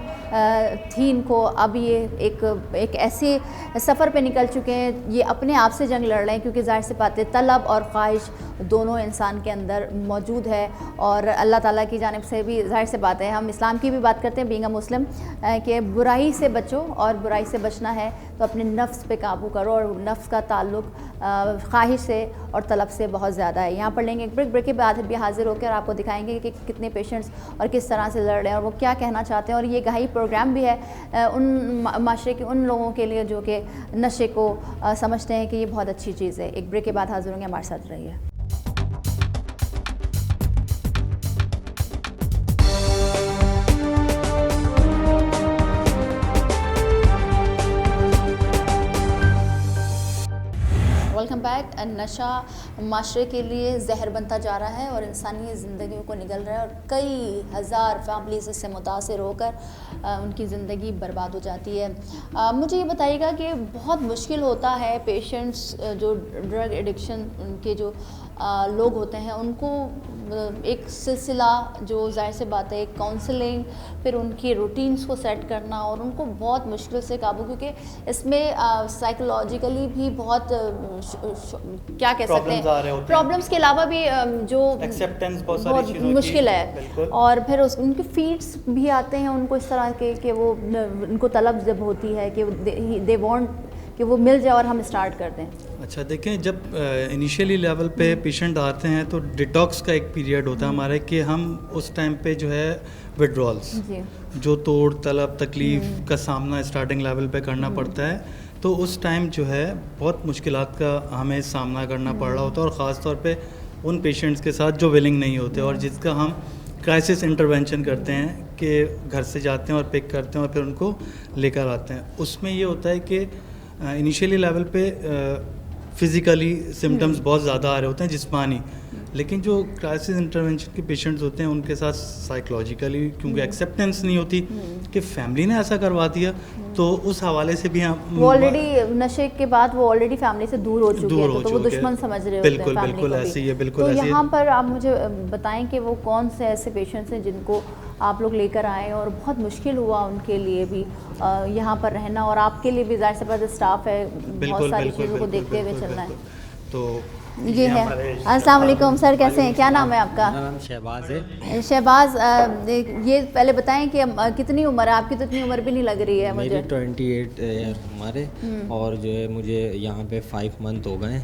थी इनको, अब ये एक ऐसे सफ़र पे निकल चुके हैं, ये अपने आप से जंग लड़ रहे हैं, क्योंकि ज़ाहिर सी बात है तलब और ख्वाहिश दोनों इंसान के अंदर मौजूद है। और अल्लाह ताला की जानिब से भी ज़ाहिर से बात है, हम इस्लाम की भी बात करते हैं, बीइंग अ मुस्लिम, कि बुराई से बचो और बुराई से बचना है तो अपने नफ्स पे काबू करो, और नफ्स का ताल्लुक ख्वाहिश से और तलब से बहुत ज़्यादा है। यहाँ पर लेंगे एक ब्रेक के बाद भी हाजिर होकर आपको दिखाएंगे कि कितने पेशेंट्स और किस तरह से लड़ रहे हैं और वो क्या कहना चाहते हैं। और ये गहाई प्रोग्राम भी है उन माशरे के उन लोगों के लिए जो कि नशे को समझते हैं कि ये बहुत अच्छी चीज़ है। एक ब्रेक के बाद हाजिर होंगे, हमारे साथ रहिए। नशा माशरे के लिए जहर बनता जा रहा है और इंसानी ज़िंदगियों को निगल रहा है और कई हज़ार फैमिलीज इससे मुतासर होकर उनकी ज़िंदगी बर्बाद हो जाती है। मुझे ये बताइएगा कि बहुत मुश्किल होता है पेशेंट्स जो ड्रग एडिक्शन के जो लोग होते हैं उनको एक सिलसिला जो जाहिर सी बात है एक काउंसलिंग, फिर उनकी रूटीन्स को सेट करना और उनको बहुत मुश्किल से काबू, क्योंकि इसमें साइकोलॉजिकली भी बहुत क्या कह सकते हैं प्रॉब्लम्स के अलावा भी जो
एक्सेप्टेंस
बहुत मुश्किल है। और फिर उनके फीड्स भी आते हैं उनको इस तरह के कि वो उनको तलब जब होती है कि दे वांट कि वो मिल जाए और हम स्टार्ट कर दें।
अच्छा देखें, जब इनिशियली लेवल पे पेशेंट आते हैं तो डिटॉक्स का एक पीरियड होता है हमारे कि हम उस टाइम पे जो है विड्रॉल्स जो तोड़ तलब तकलीफ़ का सामना स्टार्टिंग लेवल पे करना पड़ता है, तो उस टाइम जो है बहुत मुश्किलात का हमें सामना करना पड़ रहा होता है और ख़ास तौर पे उन पेशेंट्स के साथ जो विलिंग नहीं होते और जिसका हम क्राइसिस इंटरवेंशन करते हैं कि घर से जाते हैं और पिक करते हैं और फिर उनको लेकर आते हैं। उसमें ये होता है कि इनिशियली लेवल पे फिज़िकली सिम्टम्स बहुत ज़्यादा आ रहे होते हैं जिस्मानी, लेकिन जो क्राइसिस इंटरवेंशन के पेशेंट्स होते हैं उनके साथ साइकोलॉजिकली क्योंकि एक्सेप्टेंस नहीं होती कि फैमिली ने ऐसा करवा दिया, तो उस हवाले से भी हम
वो ऑलरेडी नशे के बाद वो ऑलरेडी फैमिली से दूर हो चुके हैं, तो वो दुश्मन समझ रहे होते हैं
बिल्कुल
फैमिली
बिल्कुल
को भी।
ऐसे ही है, बिल्कुल
तो
ऐसे ही है।
यहाँ पर आप मुझे बताएं कि वो कौन से ऐसे पेशेंट्स हैं जिनको आप लोग लेकर आए और बहुत मुश्किल हुआ उनके लिए भी यहाँ पर रहना, और आपके लिए भी जाहिर सी बात स्टाफ है, बहुत सारी चीज़ों को देखते हुए चलना है।
तो
ये है। अस्सलाम वालेकुम सर, कैसे हैं, क्या नाम है आपका?
मेरा नाम शहबाज है।
शहबाज, ये पहले बताएं कि कितनी उम्र है आपकी? तो इतनी उम्र भी नहीं लग रही है
मेरी
मुझे।
28 हमारे, और जो है मुझे यहाँ पे 5 मंथ हो गए।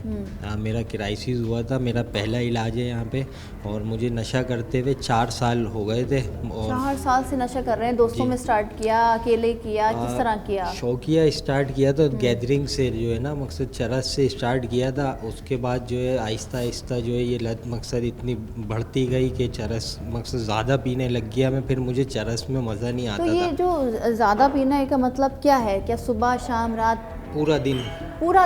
मेरा क्राइसिस हुआ था, मेरा पहला इलाज है यहाँ पे, और मुझे नशा करते हुए 4 साल हो गए थे। और
4 साल से नशा कर रहे हैं? दोस्तों में स्टार्ट किया, अकेले किया, किस तरह किया?
शौकिया स्टार्ट किया था, गैदरिंग से जो है ना मकसद चरस से स्टार्ट किया था। उसके बाद जो है आहिस्ता आहिस्ता जो है ये लत मकसद इतनी बढ़ती गई कि चरस मकसद ज़्यादा पीने लग गया मैं। फिर मुझे चरस में मज़ा नहीं आता
तो ये
था।
जो ज़्यादा पीना का मतलब क्या है? क्या सुबह शाम रात
पूरा दिन पूरा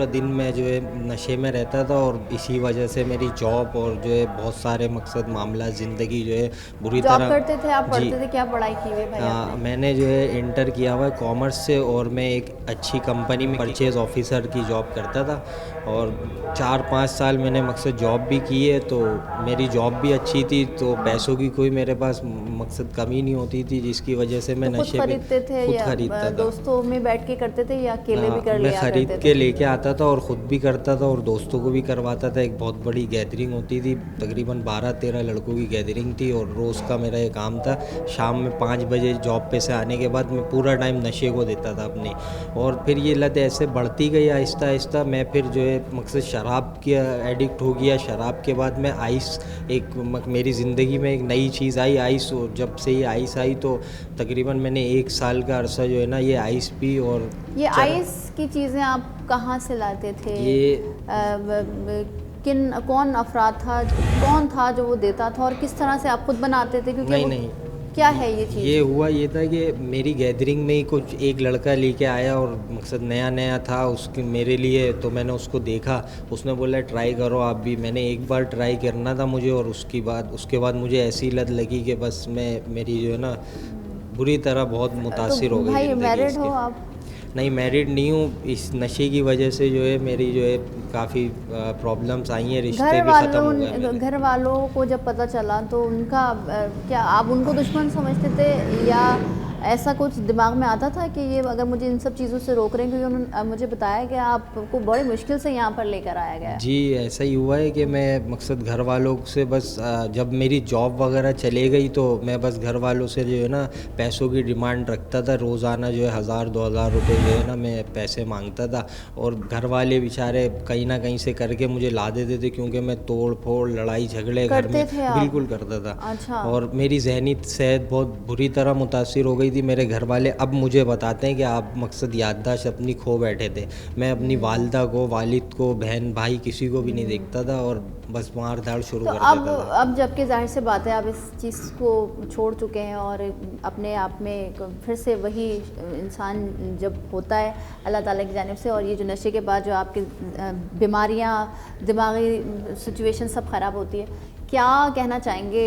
दिन मैं जो है नशे में रहता था, और इसी वजह से मेरी जॉब और जो है बहुत सारे मकसद मामला ज़िंदगी जो है बुरी
जॉब
तरह।
करते थे आप?
जी।
पढ़ते थे? क्या पढ़ाई की हुई भाई आपने?
मैंने जो है इंटर किया हुआ है कॉमर्स से, और मैं एक अच्छी कंपनी में परचेज ऑफिसर की जॉब करता था, और 4-5 साल मैंने मकसद जॉब भी की है। तो मेरी जॉब भी अच्छी थी, तो पैसों की कोई मेरे पास मकसद कमी नहीं होती थी, जिसकी वजह से मैं
तो
नशे
खुद
में
खरीदते थे
खुद
या
खरीदता था।
दोस्तों में बैठ के करते थे या अकेले भी कर
मैं
लिया
ख़रीद
करते
के
थे?
लेके आता था और ख़ुद भी करता था और दोस्तों को भी करवाता था। एक बहुत बड़ी गैदरिंग होती थी, तकरीबन 12-13 लड़कों की गैदरिंग थी, और रोज़ का मेरा ये काम था। शाम में 5 बजे जॉब पे से आने के बाद मैं पूरा टाइम नशे को देता था अपने, और फिर ये लत ऐसे बढ़ती गई आहिस्ता आहिस्ता। मैं फिर जो है मकसद शराब के एडिक्ट हो गया। शराब के बाद मैं आइस, एक मेरी ज़िंदगी में एक नई चीज़ आई आइस, और जब से ये आइस आई तो तकरीबन मैंने 1 साल का अरसा जो है ना ये आइस पी। और
ये आइस की चीज़ें आप कहाँ से लाते थे?
ये
कौन अफराद था, कौन था जो वो देता था, और किस तरह से आप खुद बनाते थे? क्योंकि
नहीं
क्या है ये चीज़?
ये हुआ ये था कि मेरी गैदरिंग में ही कुछ एक लड़का लेके आया, और मकसद नया था उसके मेरे लिए, तो मैंने उसको देखा, उसने बोला ट्राई करो आप भी। मैंने एक बार ट्राई करना था मुझे, और उसके बाद मुझे ऐसी लत लगी कि बस मेरी जो है ना बुरी तरह बहुत मुतासिर हो गई।
भाई मैरिड हो आप?
नहीं, मैरिड नहीं हूँ। इस नशे की वजह से जो है मेरी जो है काफ़ी प्रॉब्लम्स आई हैं, रिश्ते भी ख़त्म हो गए मेरे।
घर वालों को जब पता चला तो उनका क्या आप उनको दुश्मन समझते थे, या ऐसा कुछ दिमाग में आता था कि ये अगर मुझे इन सब चीज़ों से रोक रहे हैं? क्योंकि उन्होंने मुझे बताया कि आपको बड़ी मुश्किल से यहाँ पर लेकर आया गया है।
जी, ऐसा ही हुआ है कि मैं मकसद घर वालों से बस जब मेरी जॉब वगैरह चले गई तो मैं बस घर वालों से जो है ना पैसों की डिमांड रखता था। रोज़ाना जो है 1000-2000 रुपये जो है ना मैं पैसे मांगता था, और घर वाले बेचारे कहीं ना कहीं से करके मुझे ला देते थे, क्योंकि मैं तोड़ फोड़ लड़ाई झगड़े घर में बिल्कुल करता था।
अच्छा।
और मेरी जहनी सेहत बहुत बुरी तरह मुतासिर हो गई गई थी। मेरे घर वाले अब मुझे बताते हैं कि आप मकसद याददाश्त अपनी खो बैठे थे। मैं अपनी वालिदा को, वालिद को, बहन भाई किसी को भी नहीं देखता था और बस मार धाड़ शुरू
तो
कर
अब
देता था।
अब जबकि जाहिर सी बात है आप इस चीज़ को छोड़ चुके हैं और अपने आप में एक फिर से वही इंसान जब होता है अल्लाह ताला की जानिब से, और ये जो नशे के बाद जो आपकी बीमारियां, दिमागी सिचुएशन सब ख़राब होती है, क्या कहना चाहेंगे?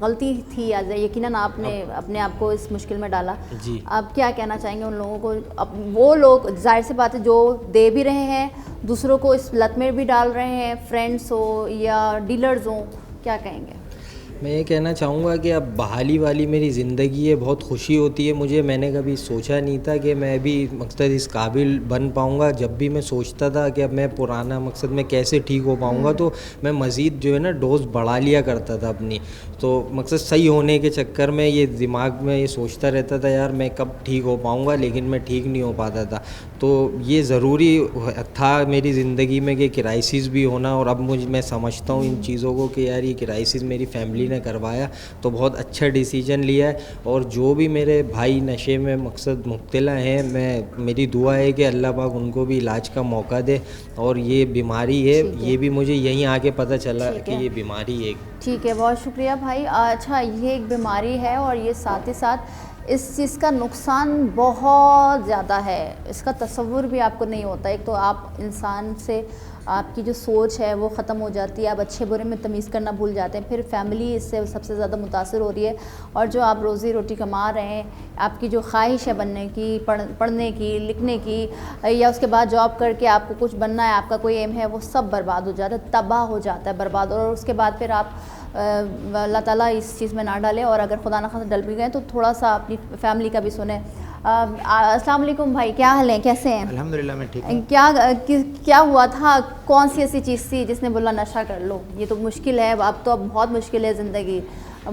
गलती थी आज, यकीनन आपने अपने आप को इस मुश्किल में डाला
जी।
अब क्या कहना चाहेंगे उन लोगों को? अब वो लोग जाहिर सी बात है जो दे भी रहे हैं, दूसरों को इस लत में भी डाल रहे हैं, फ्रेंड्स हो या डीलर्स हो, क्या कहेंगे?
मैं ये कहना चाहूँगा कि अब बहाली वाली मेरी ज़िंदगी है, बहुत खुशी होती है मुझे। मैंने कभी सोचा नहीं था कि मैं भी मकसद इस काबिल बन पाऊँगा। जब भी मैं सोचता था कि अब मैं पुराना मकसद में कैसे ठीक हो पाऊँगा, तो मैं मज़ीद जो है ना डोज बढ़ा लिया करता था अपनी। तो मकसद सही होने के चक्कर में ये दिमाग में ये सोचता रहता था यार मैं कब ठीक हो पाऊँगा, लेकिन मैं ठीक नहीं हो पाता था। तो ये ज़रूरी था मेरी ज़िंदगी में कि क्राइसिस भी होना, और अब मैं समझता हूँ इन चीज़ों को कि यार ये क्राइसिस मेरी फैमिली ने करवाया तो बहुत अच्छा डिसीजन लिया है। और जो भी मेरे भाई नशे में मकसद मुब्तला हैं, मेरी दुआ है कि अल्लाह पाक उनको भी इलाज का मौका दे। और ये बीमारी है, ये भी मुझे यहीं आके पता चला कि ये बीमारी है।
ठीक है, बहुत शुक्रिया भाई। अच्छा, ये एक बीमारी है और ये साथ ही साथ इस चीज़ का नुकसान बहुत ज़्यादा है, इसका तसव्वुर भी आपको नहीं होता। एक तो आप इंसान से आपकी जो सोच है वो ख़त्म हो जाती है, आप अच्छे बुरे में तमीज़ करना भूल जाते हैं, फिर फैमिली इससे सबसे ज़्यादा मुतासर हो रही है। और जो आप रोज़ी रोटी कमा रहे हैं, आपकी जो ख्वाहिश है बनने की, पढ़ने की, लिखने की, या उसके बाद जॉब करके आपको कुछ बनना है, आपका कोई एम है, वो सब बर्बाद हो जाता है, तबाह हो जाता है, बर्बाद। और उसके बाद फिर आप अल्लाह ताला इस चीज़ में ना डालें, और अगर खुदा न खास्ता डल भी गए तो थोड़ा सा अपनी फैमिली का भी सुने। अस्सलाम वालेकुम भाई, क्या हाल है, कैसे हैं?
अल्हम्दुलिल्लाह मैं ठीक हूँ।
क्या हुआ था? कौन सी ऐसी चीज़ थी जिसने बोला नशा कर लो? ये तो मुश्किल है, अब बहुत मुश्किल है ज़िंदगी,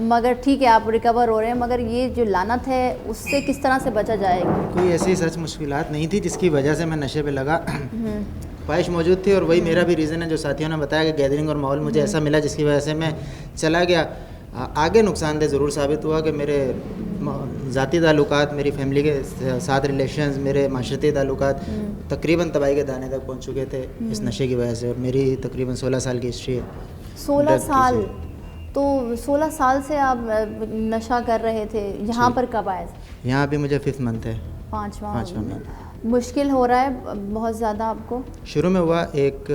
मगर ठीक है आप रिकवर हो रहे हैं, मगर ये जो लानत है उससे किस तरह से बचा जाएगा?
कोई ऐसी सच मुश्किलात नहीं थी जिसकी वजह से मैं नशे पे लगा। ख्वाहिश मौजूद थी और वही मेरा भी रीज़न है जो साथियों ने बताया कि गैदरिंग और माहौल मुझे ऐसा मिला जिसकी वजह से मैं चला गया। आगे नुकसानदेह ज़रूर साबित हुआ कि मेरे ज़ाती ताल्लुकात, मेरी फैमिली के साथ रिलेशंस, मेरे माशरती ताल्लुकात तकरीबन तबाही के दाने तक पहुंच चुके थे इस नशे की वजह से। और मेरी तकरीबन 16 साल की हिस्ट्री है।
16 साल? तो 16 साल से आप नशा कर रहे थे, यहाँ पर कब आए?
यहाँ भी मुझे 5th मंथ है,
5वां
मंथ।
मुश्किल हो रहा है बहुत ज़्यादा आपको?
शुरू में हुआ, एक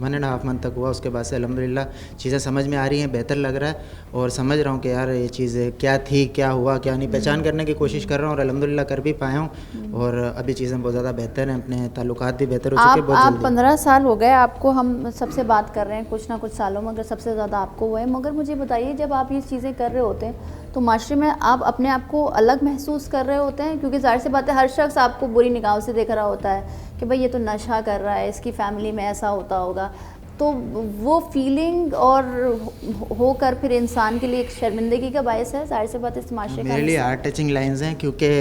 1.5 मंथ तक हुआ, उसके बाद से अल्हम्दुलिल्लाह चीज़ें समझ में आ रही हैं, बेहतर लग रहा है और समझ रहा हूँ कि यार ये चीज़ें क्या थी, क्या हुआ, क्या नहीं, पहचान करने की कोशिश कर रहा हूँ और अल्हम्दुलिल्लाह कर भी पाया हूँ। और अभी चीज़ें बहुत ज़्यादा बेहतर हैं, अपने ताल्लुकात भी बेहतर हो चुके हैं बहुत जल्दी।
15 साल हो गए आपको, हम सबसे बात कर रहे हैं कुछ ना कुछ सालों, मगर सबसे ज़्यादा आपको हुआ है। मगर मुझे बताइए, जब आप ये चीज़ें कर रहे होते हैं तो माशरे में आप अपने आप को अलग महसूस कर रहे होते हैं? क्योंकि ज़ाहिर सी बात है हर शख्स आपको बुरी निगाहों से देख रहा होता है कि भाई ये तो नशा कर रहा है, इसकी फैमिली में ऐसा होता होगा। तो वो फीलिंग और होकर फिर इंसान के लिए एक शर्मिंदगी का बायस है, ज़ाहिर सी बात है इस माशरे का।
मेरे लिए हार्ट टचिंग लाइंस हैं क्योंकि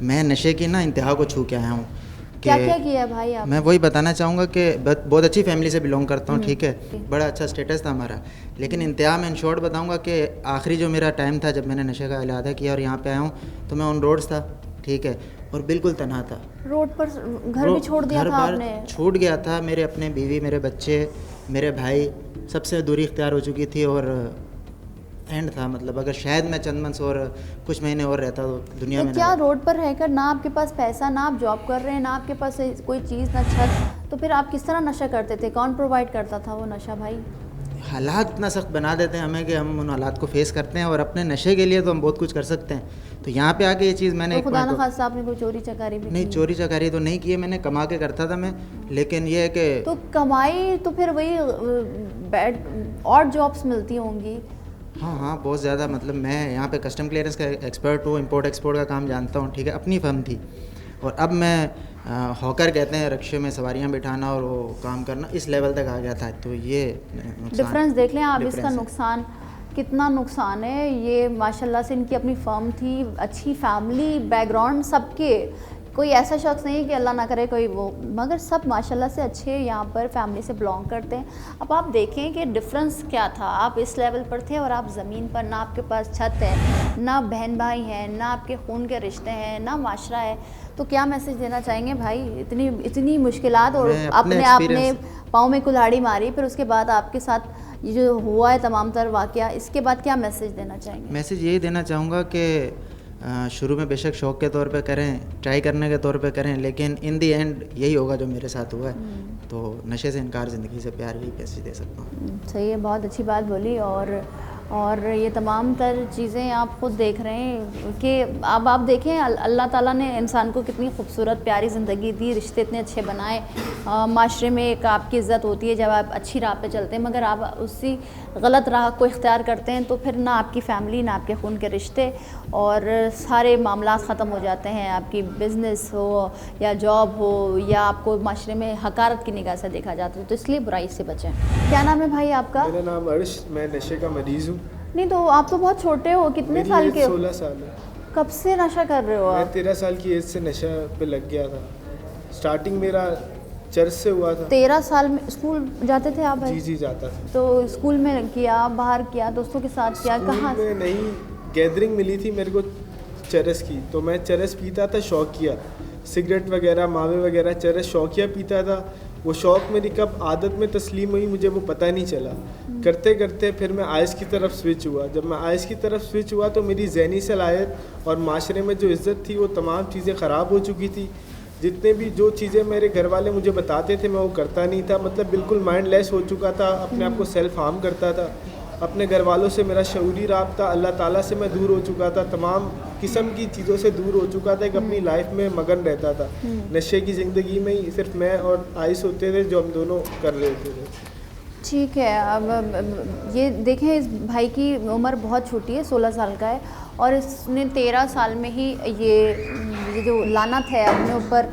मैं नशे की ना इंतहा को छू के आया हूँ।
क्या क्या किया है भाई आप?
मैं वही बताना चाहूँगा कि बहुत अच्छी फैमिली से बिलोंग करता हूँ, ठीक है, बड़ा अच्छा स्टेटस था हमारा, लेकिन इंतहा में इन शॉर्ट बताऊँगा कि आखिरी जो मेरा टाइम था जब मैंने नशे का इरादा किया और यहाँ पे आया हूँ, तो मैं ऑन रोड्स था, ठीक है, और बिल्कुल तनहा था।
रोड पर घर भी छोड़ दिया था आपने?
छूट गया था, मेरे अपने बीवी, मेरे बच्चे, मेरे भाई, सबसे दूरी इख्तियार हो चुकी थी और एंड था। मतलब अगर शायद मैं चंद मंथ्स और कुछ महीने और रहता तो दुनिया में
क्या रोड पर रहकर ना आपके पास पैसा, ना आप जॉब कर रहे हैं, ना आपके पास कोई चीज़, ना छत, तो फिर आप किस तरह नशा करते थे? कौन प्रोवाइड करता था वो नशा भाई?
हालात इतना सख्त बना देते हैं हमें कि हम उन हालात को फेस करते हैं और अपने नशे के लिए तो हम बहुत कुछ कर सकते हैं। तो यहाँ पे आके ये चीज़ मैंने
तो खुदा न खास्ता आपने कोई चोरी चकारी भी
नहीं, चोरी चकारी तो नहीं की है मैंने, कमा के करता था मैं, लेकिन ये है कि
तो कमाई तो फिर वही बैड और जॉब्स मिलती होंगी।
हाँ, बहुत ज़्यादा। मतलब मैं यहाँ पे कस्टम क्लियरेंस का एक्सपर्ट हूँ, इंपोर्ट एक्सपोर्ट का काम जानता हूँ, ठीक है, अपनी फर्म थी। और अब मैं हॉकर कहते हैं, रिक्शे में सवारियाँ बिठाना और वो काम करना, इस लेवल तक आ गया था। तो ये
डिफरेंस देख लें आप, इसका नुकसान कितना नुकसान है। ये माशाल्लाह से इनकी अपनी फर्म थी, अच्छी फैमिली बैकग्राउंड सबके, कोई ऐसा शख्स नहीं है कि अल्लाह ना करे कोई वो, मगर सब माशाल्लाह से अच्छे यहाँ पर फैमिली से बिलोंग करते हैं। अब आप देखें कि डिफरेंस क्या था, आप इस लेवल पर थे और आप ज़मीन पर, ना आपके पास छत है, ना बहन भाई हैं, ना आपके खून के रिश्ते हैं, ना माशरा है, तो क्या मैसेज देना चाहेंगे भाई? इतनी मुश्किलात और अपने आपने पाँव में कुल्हाड़ी मारी, फिर उसके बाद आपके साथ ये जो हुआ है तमाम तर वाक़या, इसके बाद क्या मैसेज देना चाहेंगे?
मैसेज यही देना चाहूँगा कि शुरू में बेशक शौक़ के तौर पे करें, ट्राई करने के तौर पे करें, लेकिन इन दी एंड यही होगा जो मेरे साथ हुआ है। तो नशे से इनकार, ज़िंदगी से प्यार, यही मैसेज दे सकता हूँ।
सही है, बहुत अच्छी बात बोली। और ये तमाम तर चीज़ें आप खुद देख रहे हैं कि अब आप देखें अल्लाह ताला ने इंसान को कितनी खूबसूरत प्यारी ज़िंदगी दी, रिश्ते इतने अच्छे बनाए, माशरे में एक आपकी इज़्ज़त होती है जब आप अच्छी राह पे चलते हैं, मगर आप उसी गलत राह को इख्तियार करते हैं तो फिर ना आपकी फ़ैमिली, ना आपके खून के रिश्ते और सारे मामला ख़त्म हो जाते हैं। आपकी बिज़नेस हो या जॉब हो या आपको माशरे में हकारत की निगाह से देखा जाता है, तो इसलिए बुराई से बचें। क्या नाम है भाई आपका?
मेरा नाम अर्श, मैं नशे का मरीज़ हूँ।
नहीं तो आप तो बहुत छोटे हो, कितने साल के हो?
16 साल है।
कब से नशा कर रहे हो
मैं
आप?
13 साल की एज से नशा पे लग गया था। स्टार्टिंग मेरा चर्च से हुआ था।
13 साल में स्कूल जाते थे आप भाई?
जी जाता था।
तो स्कूल में किया, बाहर किया, दोस्तों के साथ किया, कहाँ?
स्कूल में नहीं, गैदरिंग मिली थी मेरे को चरस की, तो मैं चरस पीता था, शौक किया, सिगरेट वगैरह, मावे वगैरह, चरस शौकिया पीता था। वो शौक़ मेरी कब आदत में तस्लीम हुई मुझे वो पता नहीं चला। करते करते फिर मैं आइस की तरफ स्विच हुआ। जब मैं आइस की तरफ स्विच हुआ तो मेरी ज़हनी सलाहियत और माशरे में जो इज़्ज़त थी वो तमाम चीज़ें ख़राब हो चुकी थी। जितने भी जो चीज़ें मेरे घर वाले मुझे बताते थे मैं वो करता नहीं था, मतलब बिल्कुल माइंडलेस हो चुका था, अपने आप को सेल्फ हार्म करता था। अपने घर वालों से मेरा शऊरी राब्ता, अल्लाह ताला से मैं दूर हो चुका था, तमाम किस्म की चीज़ों से दूर हो चुका था, एक अपनी लाइफ में मगन रहता था। नशे की ज़िंदगी में ही सिर्फ मैं और आइस होते थे जो हम दोनों कर रहे होते थे।
ठीक है, अब ये देखें इस भाई की उम्र बहुत छोटी है, 16 साल का है और इसने 13 साल में ही ये जो लानत है अपने ऊपर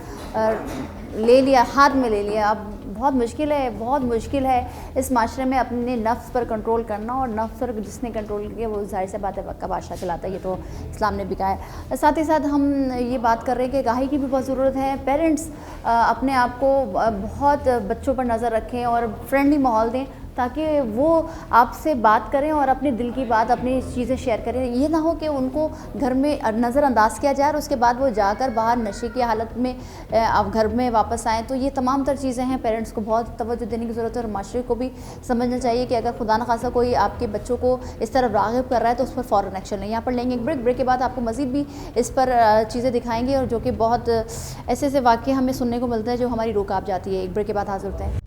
ले लिया, हाथ में ले लिया। अब बहुत मुश्किल है, बहुत मुश्किल है इस माशरे में अपने नफ्स पर कंट्रोल करना, और नफ्स पर जिसने कंट्रोल किया वो ज़ाहिर सी बात है का बादशाह कहलाता है, ये तो इस्लाम ने भी कहा है। साथ ही साथ हम ये बात कर रहे हैं कि गाही की भी बहुत ज़रूरत है। पेरेंट्स अपने आप को बहुत बच्चों पर नज़र रखें और फ्रेंडली माहौल दें ताकि वो आपसे बात करें और अपने दिल की बात, अपनी चीज़ें शेयर करें। ये ना हो कि उनको घर में नज़रअंदाज किया जाए और उसके बाद वो जाकर बाहर नशे की हालत में अब घर में वापस आएँ। तो ये तमाम तर चीज़ें हैं, पेरेंट्स को बहुत तवज्जो देने की ज़रूरत है और माशरे को भी समझना चाहिए कि अगर खुदा न खासा कोई आपके बच्चों को इस तरफ राग़िब कर रहा है तो उस पर फ़ौरन एक्शन लें। यहाँ पर लेंगे एक ब्रेक के बाद आपको मज़ीद भी इस पर चीज़ें दिखाएँगे और जो कि बहुत ऐसे ऐसे वाक़ये हमें सुनने को मिलते हैं जो हमारी रूह काँप जाती है। एक ब्रेक के बाद हाज़िर होते हैं।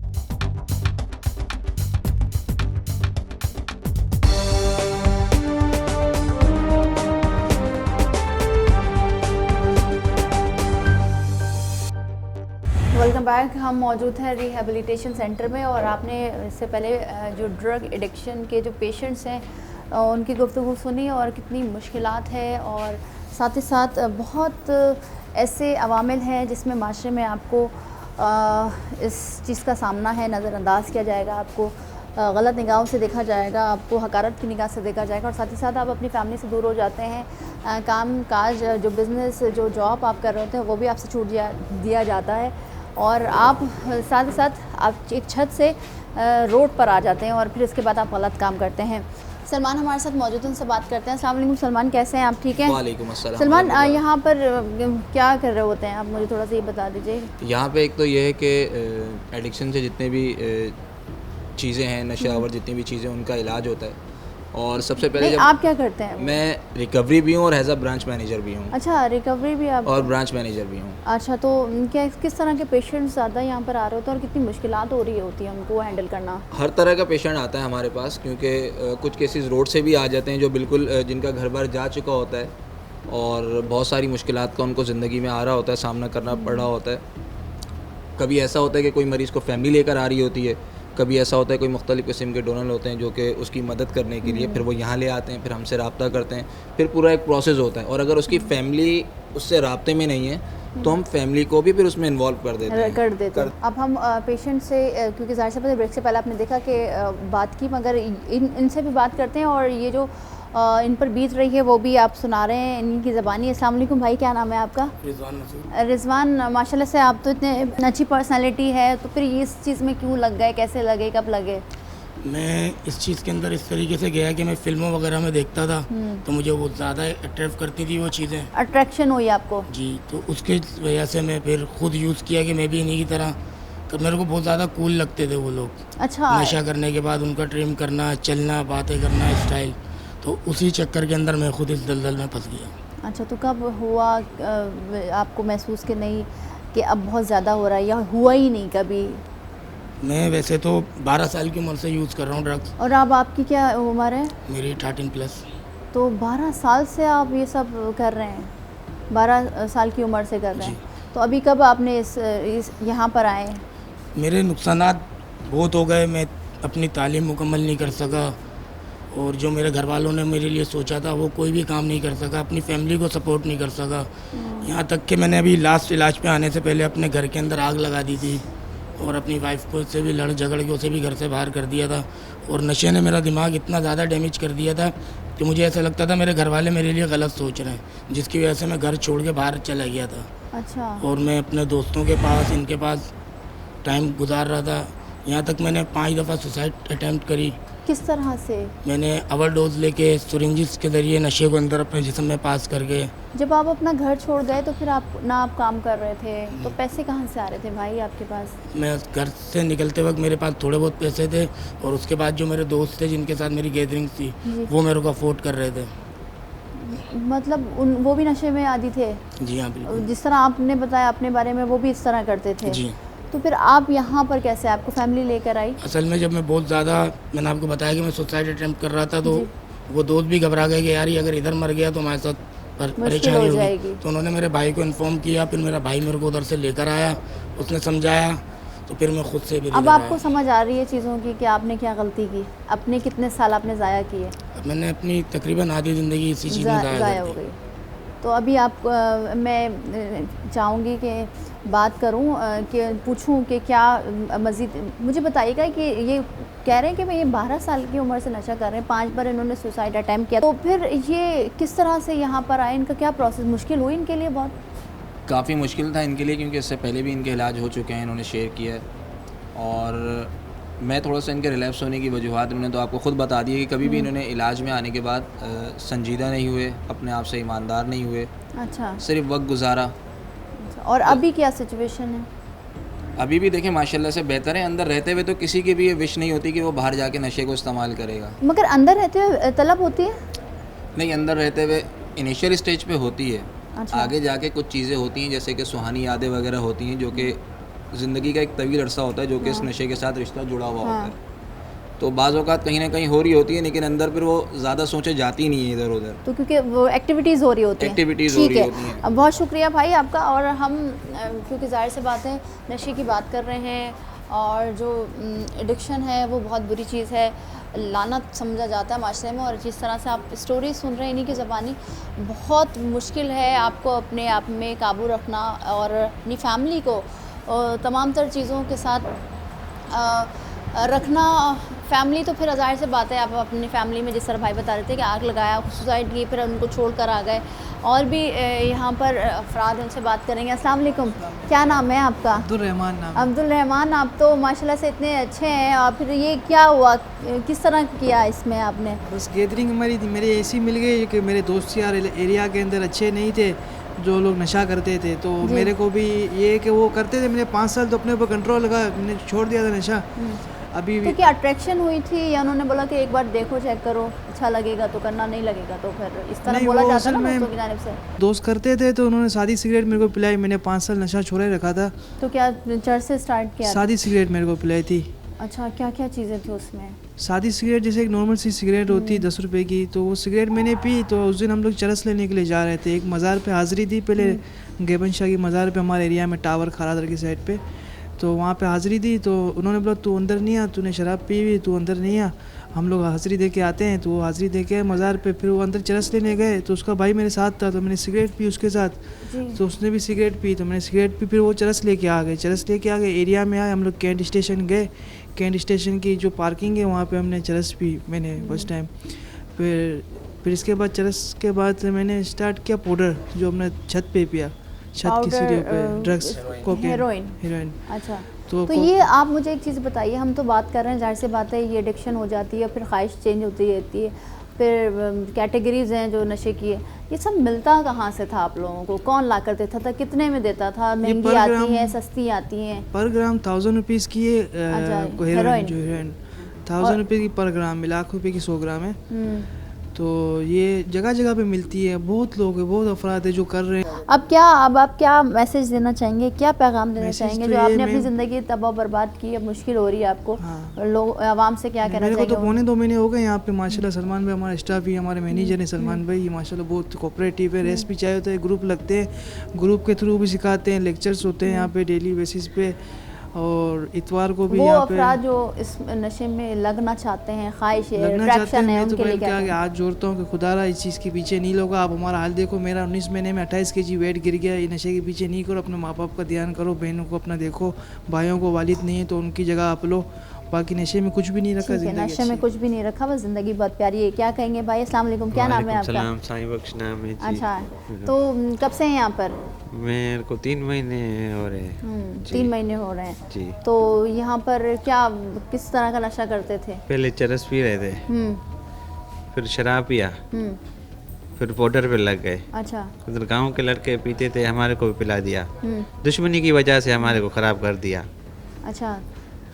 Welcome back. हम मौजूद हैं रिहैबिलिटेशन सेंटर में और आपने इससे पहले जो ड्रग एडिक्शन के जो पेशेंट्स हैं उनकी गुफ्तगू सुनी और कितनी मुश्किलात है, और साथ ही साथ बहुत ऐसे अवामिल हैं जिसमें माशरे में आपको इस चीज़ का सामना है, नज़रअंदाज किया जाएगा, आपको गलत निगाहों से देखा जाएगा, आपको हकारत की निगाह से देखा जाएगा और साथ ही साथ आप अपनी फैमिली से दूर हो जाते हैं। काम काज, जो बिज़नेस, जो जॉब आप कर रहे होते हैं वो भी आपसे छूट दिया जाता है और आप साथ ही साथ आप एक छत से रोड पर आ जाते हैं और फिर इसके बाद आप गलत काम करते हैं। सलमान हमारे साथ मौजूद हैं, उनसे बात करते हैं। अस्सलाम वालेकुम सलमान, कैसे हैं आप? ठीक हैं?
वालेकुम अस्सलाम।
सलमान, यहाँ पर क्या कर रहे होते हैं आप, मुझे थोड़ा सा ये बता दीजिए।
यहाँ पे एक तो ये है कि एडिक्शन से जितने भी चीज़ें हैं, नशा और जितनी भी चीज़ें, उनका इलाज होता है। और सबसे पहले जब
आप क्या करते हैं?
मैं रिकवरी भी हूँ और एज अ ब्रांच मैनेजर भी हूँ।
अच्छा, रिकवरी भी आप?
और ब्रांच मैनेजर भी हूँ।
अच्छा, तो क्या किस तरह के पेशेंट्स ज़्यादा यहाँ पर आ रहे होते हैं और कितनी मुश्किलात हो रही होती है उनको हैंडल करना?
हर तरह का पेशेंट आता है हमारे पास, क्योंकि कुछ केसेस रोड से भी आ जाते हैं जो बिल्कुल जिनका घर बार जा चुका होता है और बहुत सारी मुश्किलात का उनको ज़िंदगी में आ रहा होता है, सामना करना पड़ रहा होता है। कभी ऐसा होता है कि कोई मरीज़ को फैमिली लेकर आ रही होती है, कभी ऐसा होता है कोई मुख्तलिफ़ किस्म के डोनर होते हैं जो कि उसकी मदद करने के लिए फिर वो यहाँ ले आते हैं, फिर हमसे रब्ता करते हैं, फिर पूरा एक प्रोसेस होता है। और अगर उसकी फैमिली उससे राब्ते में नहीं है तो हम फैमिली को भी फिर उसमें इन्वॉल्व कर देते हैं।
अब हम पेशेंट से, क्योंकि ज़ाहिर सी बात है ब्रेक से पहले आपने देखा कि बात की, मगर इनसे भी बात करते हैं और ये जो इन पर बीत रही है वो भी आप सुना रहे हैं इनकी ज़बानी। अस्सलाम वालेकुम भाई, क्या नाम है आपका? रिजवान, माशाल्लाह से आप तो इतने अच्छी पर्सनालिटी है, तो फिर इस चीज़ में क्यों लग गए, कैसे लगे, कब लगे?
मैं इस चीज़ के अंदर इस तरीके से गया कि मैं फिल्मों वगैरह में देखता था, तो मुझे वो ज़्यादा अट्रैक्ट करती थी वो चीज़ें।
अट्रैक्शन हुई आपको?
जी, तो उसके वजह से मैं फिर खुद यूज़ किया कि मैं भी इन्हीं की तरह, तो मेरे को बहुत ज़्यादा कूल लगते थे वो लोग।
अच्छा।
नशा करने के बाद उनका ट्रिम करना, चलना, बातें करना, स्टाइल, तो उसी चक्कर के अंदर मैं खुद इस दलदल में फंस गया।
अच्छा, तो कब हुआ आपको महसूस कि नहीं कि अब बहुत ज़्यादा हो रहा है, या हुआ ही नहीं कभी?
मैं वैसे तो 12 साल की उम्र से यूज़ कर रहा हूँ ड्रग्स।
और अब आपकी क्या उम्र है?
मेरी 13+।
तो 12 साल से आप ये सब कर रहे हैं? 12 साल की उम्र से कर रहे हैं, तो अभी कब आपने इस यहाँ पर आए?
मेरे नुकसानात बहुत हो गए, मैं अपनी तालीम मुकम्मल नहीं कर सका, और जो मेरे घर वालों ने मेरे लिए सोचा था वो कोई भी काम नहीं कर सका, अपनी फैमिली को सपोर्ट नहीं कर सका। यहाँ तक कि मैंने अभी लास्ट इलाज पे आने से पहले अपने घर के अंदर आग लगा दी थी, और अपनी वाइफ को से भी लड़ झगड़ के उसे भी घर से बाहर कर दिया था। और नशे ने मेरा दिमाग इतना ज़्यादा डैमेज कर दिया था कि मुझे ऐसा लगता था मेरे घर वाले मेरे लिए गलत सोच रहे हैं, जिसकी वजह से मैं घर छोड़ के बाहर चला गया था।
अच्छा।
और मैं अपने दोस्तों के पास, इनके पास टाइम गुजार रहा था। यहाँ तक मैंने 5 दफ़ा सुसाइड अटैम्प्ट करी।
किस तरह से?
मैंने ओवरडोज लेके सिरिंजेस के ज़रिए नशे को अंदर अपने जिस्म में पास करके।
जब आप अपना घर छोड़ गए तो फिर आप काम कर रहे थे, तो पैसे कहाँ से आ रहे थे भाई आपके पास?
मैं घर से निकलते वक्त मेरे पास थोड़े बहुत पैसे थे, और उसके बाद जो मेरे दोस्त थे जिनके साथ मेरी गैदरिंग थी वो मेरे को अफोर्ड कर रहे थे।
मतलब वो भी नशे में आदी थे?
जी हाँ, बिल्कुल।
जिस तरह आपने बताया अपने बारे में, वो भी इस तरह करते थे?
जी।
तो फिर आप यहाँ पर कैसे, आपको फैमिली लेकर आई?
असल में जब मैं बहुत ज़्यादा, मैंने आपको बताया कि मैं सुसाइड अटैम्प्ट कर रहा था, तो वो दोस्त भी घबरा गए कि यार ये अगर इधर मर गया तो हमारे साथ परेशानी होगी। तो उन्होंने मेरे भाई को इन्फॉर्म किया, फिर मेरा भाई मेरे को उधर से लेकर आया, उसने समझाया, तो फिर मैं खुद से भी।
अब आपको समझ आ रही है चीज़ों की कि आपने क्या गलती की, अपने कितने साल आपने ज़ाया किए?
मैंने अपनी तकरीबन आधी ज़िंदगी इसी चीज़ में ज़ाया हो गई।
तो अभी आप मैं चाहूँगी कि बात करूँ, कि पूछूँ कि क्या मज़ीद मुझे बताइएगा कि ये कह रहे हैं कि मैं ये 12 साल की उम्र से नशा कर रहे हैं, 5 बार इन्होंने सुसाइड अटैम्प्ट किया, तो फिर ये किस तरह से यहाँ पर आए, इनका क्या प्रोसेस, मुश्किल हुई इनके लिए? बहुत
काफ़ी मुश्किल था इनके लिए, क्योंकि इससे पहले भी इनके इलाज हो चुके हैं, इन्होंने शेयर किया है। और मैं थोड़ा सा इनके रिलैप्स होने की वजूहत इन्होंने तो आपको ख़ुद बता दी है कि कभी भी इन्होंने इलाज में आने के बाद संजीदा नहीं हुए, अपने आप से ईमानदार नहीं हुए।
अच्छा।
सिर्फ वक्त गुजारा।
और अभी क्या सिचुएशन है?
अभी भी देखें माशाल्लाह से बेहतर है। अंदर रहते हुए तो किसी की भी ये विश नहीं होती कि वो बाहर जाके नशे को इस्तेमाल करेगा।
मगर अंदर रहते हुए तलब होती है?
नहीं, अंदर रहते हुए इनिशियल स्टेज पे होती है।
अच्छा।
आगे जाके कुछ चीज़ें होती हैं जैसे कि सुहानी यादें वगैरह होती हैं, जो कि ज़िंदगी का एक तवील अरसा होता है, जो कि इस नशे के साथ रिश्ता जुड़ा हुआ होता है। तो बाज़ औक़ात कहीं ना कहीं हो रही होती है, लेकिन अंदर फिर वो ज़्यादा सोचे जाती नहीं है इधर उधर,
तो क्योंकि वो एक्टिविटीज़ हो रही होती हैं।
एक्टिविटीज़ हो रही होती हैं।
बहुत शुक्रिया भाई आपका। और हम क्योंकि ज़ाहिर सी बात है नशे की बात कर रहे हैं, और जो एडिक्शन है वो बहुत बुरी चीज़ है, लानत समझा जाता है माशरे में। और जिस तरह से आप स्टोरी सुन रहे हैं इन्हीं की ज़बानी, बहुत मुश्किल है आपको अपने आप में काबू रखना और अपनी फैमिली को तमाम तर चीज़ों के साथ रखना। फैमिली तो फिर ज़ाहिर से बात है, आप अपनी फैमिली में जिस तरह भाई बता रहे थे कि आग लगाया, सुसाइड की, फिर उनको छोड़ कर आ गए। और भी यहाँ पर अफराद, उनसे बात करेंगे। अस्सलाम वालेकुम, क्या नाम है आपका?
अब्दुल रहमान नाम।
अब्दुल रहमान, आप तो माशाल्लाह से इतने अच्छे हैं, और फिर ये क्या हुआ, किस तरह किया इसमें आपने?
बस गैदरिंग हमारी मेरी ऐसी मिल गई कि मेरे दोस्त यार एरिया के अंदर अच्छे नहीं थे, जो लोग नशा करते थे, तो मेरे को भी ये कि वो करते थे, मैंने 5 साल तो अपने ऊपर कंट्रोल लगा, मैंने छोड़ दिया था नशा। अभी
तो क्या अट्रैक्शन हुई थी, या उन्होंने बोला कि एक बार देखो, चेक करो, अच्छा लगेगा तो करना, नहीं लगेगा तो फिर इस तरह बोला जाता है ना दोस्तों की जानिब से?
दोस्त करते थे तो उन्होंने सादी सिगरेट मेरे को पिलाई, मैंने 5 साल नशा छोड़े रखा था।
तो क्या चर्च से स्टार्ट किया?
सादी सिगरेट मेरे को पिलाई थी।
अच्छा, क्या क्या चीज़ें थी उसमें?
सादी सिगरेट जैसे एक नॉर्मल सी सिगरेट होती है 10 रुपए की, तो वो सिगरेट मैंने पी। तो उस दिन हम लोग चरस लेने के लिए जा रहे थे, एक मज़ार पे हाज़िरी थी, पहले गेबन शाह की मज़ार पे हमारे एरिया में टावर खारादर की साइड पे, तो वहाँ पे हाज़िरी दी। तो उन्होंने बोला तू अंदर नहीं आ, तूने शराब पी हुई, तू अंदर नहीं आ, हम लोग हाज़िरी दे के आते हैं। तो वो हाज़िरी दे के मज़ार पे, फिर वो अंदर चरस लेने गए, तो उसका भाई मेरे साथ था, तो मैंने सिगरेट पी उसके साथ, तो उसने भी सिगरेट पी, तो मैंने सिगरेट पी, फिर वो चरस लेके आ गए। चरस लेके आ गए, एरिया में आए, हम लोग कैंट स्टेशन गए, कैंट स्टेशन की जो पार्किंग है वहाँ पे हमने चरस पी, मैंने फर्स्ट टाइम। फिर फिर इसके बाद चरस के बाद मैंने स्टार्ट किया पाउडर, जो हमने छत पे पिया, छत की सीढ़ियों पे, ड्रग्स, कोकेन, हेरोइन।
अच्छा,
तो
ये आप मुझे एक चीज़ बताइए, हम तो बात कर रहे हैं, जाहिर सी बात है ये एडिक्शन हो जाती है, फिर ख्वाहिश चेंज होती रहती है, फिर कैटेगरीज हैं जो नशे की है, ये सब मिलता कहाँ से था आप लोगों को? कौन ला कर देता था? कितने में देता था? महंगी आती है, सस्ती आती हैं?
पर ग्राम 1000 रुपीज़ की है हेरोइन, जो हेरोइन 1000 रुपये की पर ग्राम में, लाख रुपए की 100 ग्राम है। तो ये जगह जगह पे मिलती है, बहुत लोग हैं, बहुत अफराद है जो कर रहे हैं।
अब आप क्या मैसेज देना चाहेंगे, क्या पैगाम देना चाहेंगे जो आपने अपनी ज़िंदगी तबाह बर्बाद की, अब मुश्किल हो रही है आपको? लोग आवाम से क्या कहना चाहेंगे?
मेरे को तो पौने 2 महीने हो गए यहाँ पे माशाल्लाह। सलमान भाई हमारा स्टाफ ही, हमारे मैनेजर हैं सलमान भाई, माशाल्लाह बहुत कोऑपरेटिव है। रेस्ट भी चाहिए होता है, ग्रुप लगते हैं, ग्रुप के थ्रू भी सिखाते हैं, लेक्चर्स होते हैं यहाँ पे डेली बेसिस पे। और इतवार को भी
वो
यहाँ पे
अफराद जो इस नशे में लगना चाहते हैं, ख्वाहिश है, अट्रैक्शन है, उनके लिए क्या?
हाथ जोड़ता हूँ कि खुदारा इस चीज़ के पीछे नहीं लोगा। आप हमारा हाल देखो, मेरा 19 महीने में 28 kg वेट गिर गया। ये नशे के पीछे नहीं करो, अपने माँ बाप का ध्यान करो, बहनों को अपना देखो, भाइयों को वालिद नहीं है तो उनकी जगह आप लो। बाकी नशे में कुछ भी नहीं रखा,
नशे में कुछ भी नहीं रखा, बस ज़िंदगी बहुत प्यारी है। क्या कहेंगे भाई? अस्सलाम वालेकुम, क्या नाम है आपका?
साईं बख्श नाम है जी।
अच्छा, तो कब से हैं यहाँ पर?
मेरे को 3 महीने हो रहे हैं।
3 महीने हो रहे हैं
जी।
तो यहाँ पर क्या किस तरह का नशा करते थे?
पहले चरस पी रहे थे, फिर शराब पिया, फिर पाउडर पे लग गए।
अच्छा,
उधर गांव के लड़के पीते थे, हमारे को भी पिला दिया। दुश्मनी की वजह से हमारे को ख़राब कर दिया।
अच्छा,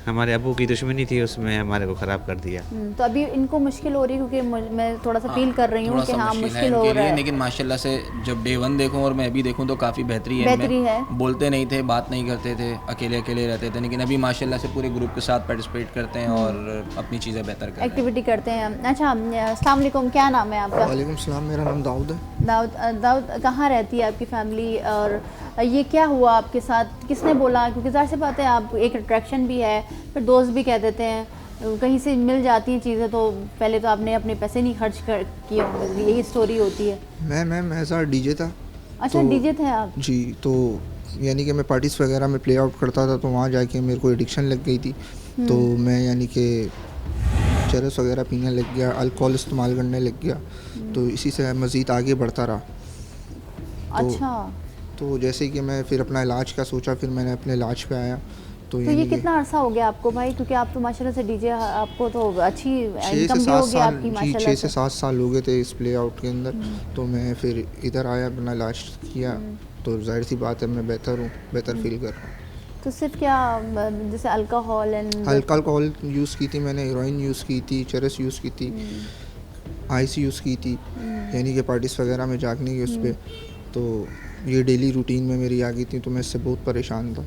हमारे अबू की दुश्मनी थी, उसमें हमारे को ख़राब कर दिया।
तो अभी इनको मुश्किल हो रही है, क्योंकि मैं थोड़ा सा फील कर रही हूँ कि हाँ मुश्किल हो रहा है,
लेकिन माशाल्लाह से जब डे 1 देखूँ और मैं अभी देखूँ तो काफ़ी बेहतरी है। बोलते नहीं थे, बात नहीं करते थे, अकेले अकेले रहते थे, लेकिन अभी माशाल्लाह से पूरे ग्रुप के साथ पार्टिसिपेट करते हैं और अपनी चीज़ें बेहतर करते हैं,
एक्टिविटी करते हैं। अच्छा, अस्सलाम वालेकुम, क्या नाम है आपका?
वालेकुम सलाम, मेरा नाम दाऊद है।
दाऊद, कहाँ रहती है आपकी फैमिली और ये क्या हुआ आपके साथ? किसने बोला? क्योंकि ज़ाहिर सी बात है, आप एक अट्रैक्शन भी है, फिर दोस्त भी कह देते हैं, कहीं से मिल जाती हैं चीज़ें, तो पहले तो आपने अपने पैसे नहीं खर्च किए होंगे, यही स्टोरी होती है।
मैं ऐसा डीजे था।
अच्छा, डीजे थे आप?
जी, तो यानी कि मैं पार्टीज वगैरह में प्ले आउट करता था, तो वहाँ जाके मेरे को एडिक्शन लग गई थी। तो मैं यानी कि चरस वगैरह पीने लग गया, अल्कोहल इस्तेमाल करने लग गया, तो इसी से मज़ीद आगे बढ़ता रहा।
अच्छा,
तो जैसे कि मैं फिर अपना इलाज का सोचा, फिर मैंने अपने इलाज पे आया।
तो ये कितना अरसा हो गया आपको भाई? क्योंकि आप तो माशाल्लाह से डीजे, आपको तो अच्छी इनकम भी हो गई आपकी माशाल्लाह से।
6 से 7 साल हो गए थे इस प्ले आउट के अंदर। तो मैं फिर इधर आया, अपना इलाज किया, तो जाहिर सी बात है मैं बेहतर हूँ, बेहतर फील कर रहा हूँ।
तो सिर्फ क्या, जैसे अल्कोहल
अल्कोहल यूज़ की थी मैंने, हेरोइन यूज़ की थी, चरस यूज़ की थी, आइस यूज़ की थी, यानी कि पार्टीज वगैरह में जागने की उस पर। तो ये डेली रूटीन में मेरी आ गई थी, तो मैं इससे बहुत परेशान था।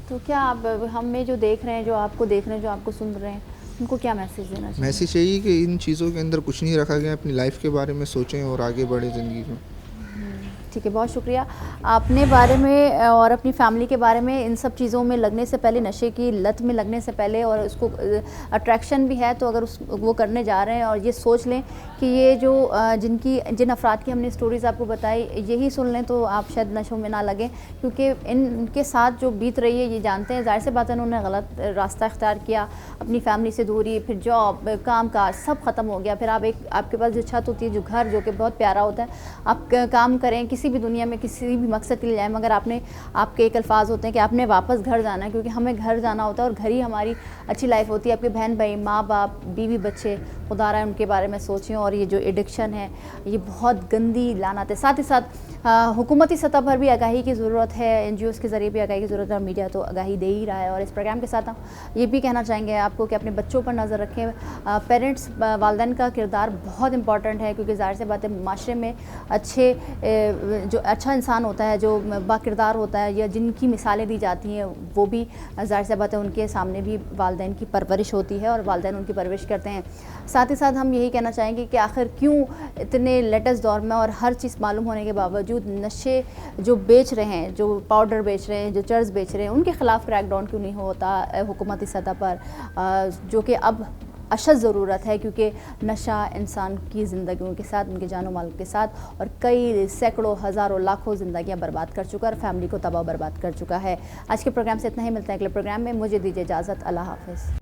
तो क्या आप हमें जो देख रहे हैं, जो आपको देख रहे हैं, जो आपको सुन रहे हैं, उनको क्या मैसेज देना चाहिए?
मैसेज यही कि इन चीज़ों के अंदर कुछ नहीं रखा गया, अपनी लाइफ के बारे में सोचें और आगे बढ़े ज़िंदगी में।
ठीक है, बहुत शुक्रिया। अपने बारे में और अपनी फैमिली के बारे में, इन सब चीज़ों में लगने से पहले, नशे की लत में लगने से पहले, और उसको अट्रैक्शन भी है तो अगर वो करने जा रहे हैं, और ये सोच लें कि ये जो जिन अफराद की हमने स्टोरीज़ आपको बताई, यही सुन लें तो आप शायद नशों में ना लगें, क्योंकि इनके साथ जो बीत रही है ये जानते हैं। ज़ाहिर सी बात है, उन्होंने गलत रास्ता इख्तियार किया, अपनी फैमिली से दूरी, फिर जॉब, काम काज सब ख़त्म हो गया। फिर आपके पास जो छत होती है, जो घर, जो कि बहुत प्यारा होता है, आप काम करें, किसी भी दुनिया में किसी भी मकसद के लिए जाएं, मगर आपके एक अल्फाज होते हैं कि आपने वापस घर जाना है, क्योंकि हमें घर जाना होता है और घर ही हमारी अच्छी लाइफ होती है। आपके बहन भाई, माँ बाप, बीवी बच्चे, खुदा रहा है उनके बारे में सोचें। और ये जो एडिक्शन है, ये बहुत गंदी लानत है। साथ ही साथ हुकूमती सतह पर भी आगाही की ज़रूरत है, NGOs के ज़रिए भी आगाही की ज़रूरत है, और मीडिया तो आगाही दे ही रहा है। और इस प्रोग्राम के साथ हम ये भी कहना चाहेंगे आपको कि अपने बच्चों पर नज़र रखें। पेरेंट्स, वालिदैन का किरदार बहुत इंपॉर्टेंट है, क्योंकि ज़ाहिर सी बात है, माशरे में जो अच्छा इंसान होता है, जो बाकिरदार होता है, या जिनकी मिसालें दी जाती हैं, वो भी ज़ाहिर सी बात है उनके सामने भी वालिदैन की परवरिश होती है और वालिदैन उनकी परवरिश करते हैं। साथ ही साथ हम यही कहना चाहेंगे कि आखिर क्यों इतने लेटेस्ट दौर में और हर चीज़ मालूम होने के बावजूद नशे जो बेच रहे हैं, जो पाउडर बेच रहे हैं, जो चर्स बेच रहे हैं, उनके ख़िलाफ़ क्रैकडाउन क्यों नहीं होता हुकूमती सतह पर, जो कि अब अशद ज़रूरत है, क्योंकि नशा इंसान की ज़िंदगियों के साथ, उनके जानो माल के साथ, और कई सैकड़ों, हज़ारों, लाखों ज़िंदगियाँ बर्बाद कर चुका है और फैमिली को तबाह बर्बाद कर चुका है। आज के प्रोग्राम से इतना ही, मिलता है अगले प्रोग्राम में। मुझे दीजिए इजाज़त, अल्लाह हाफ़िज़।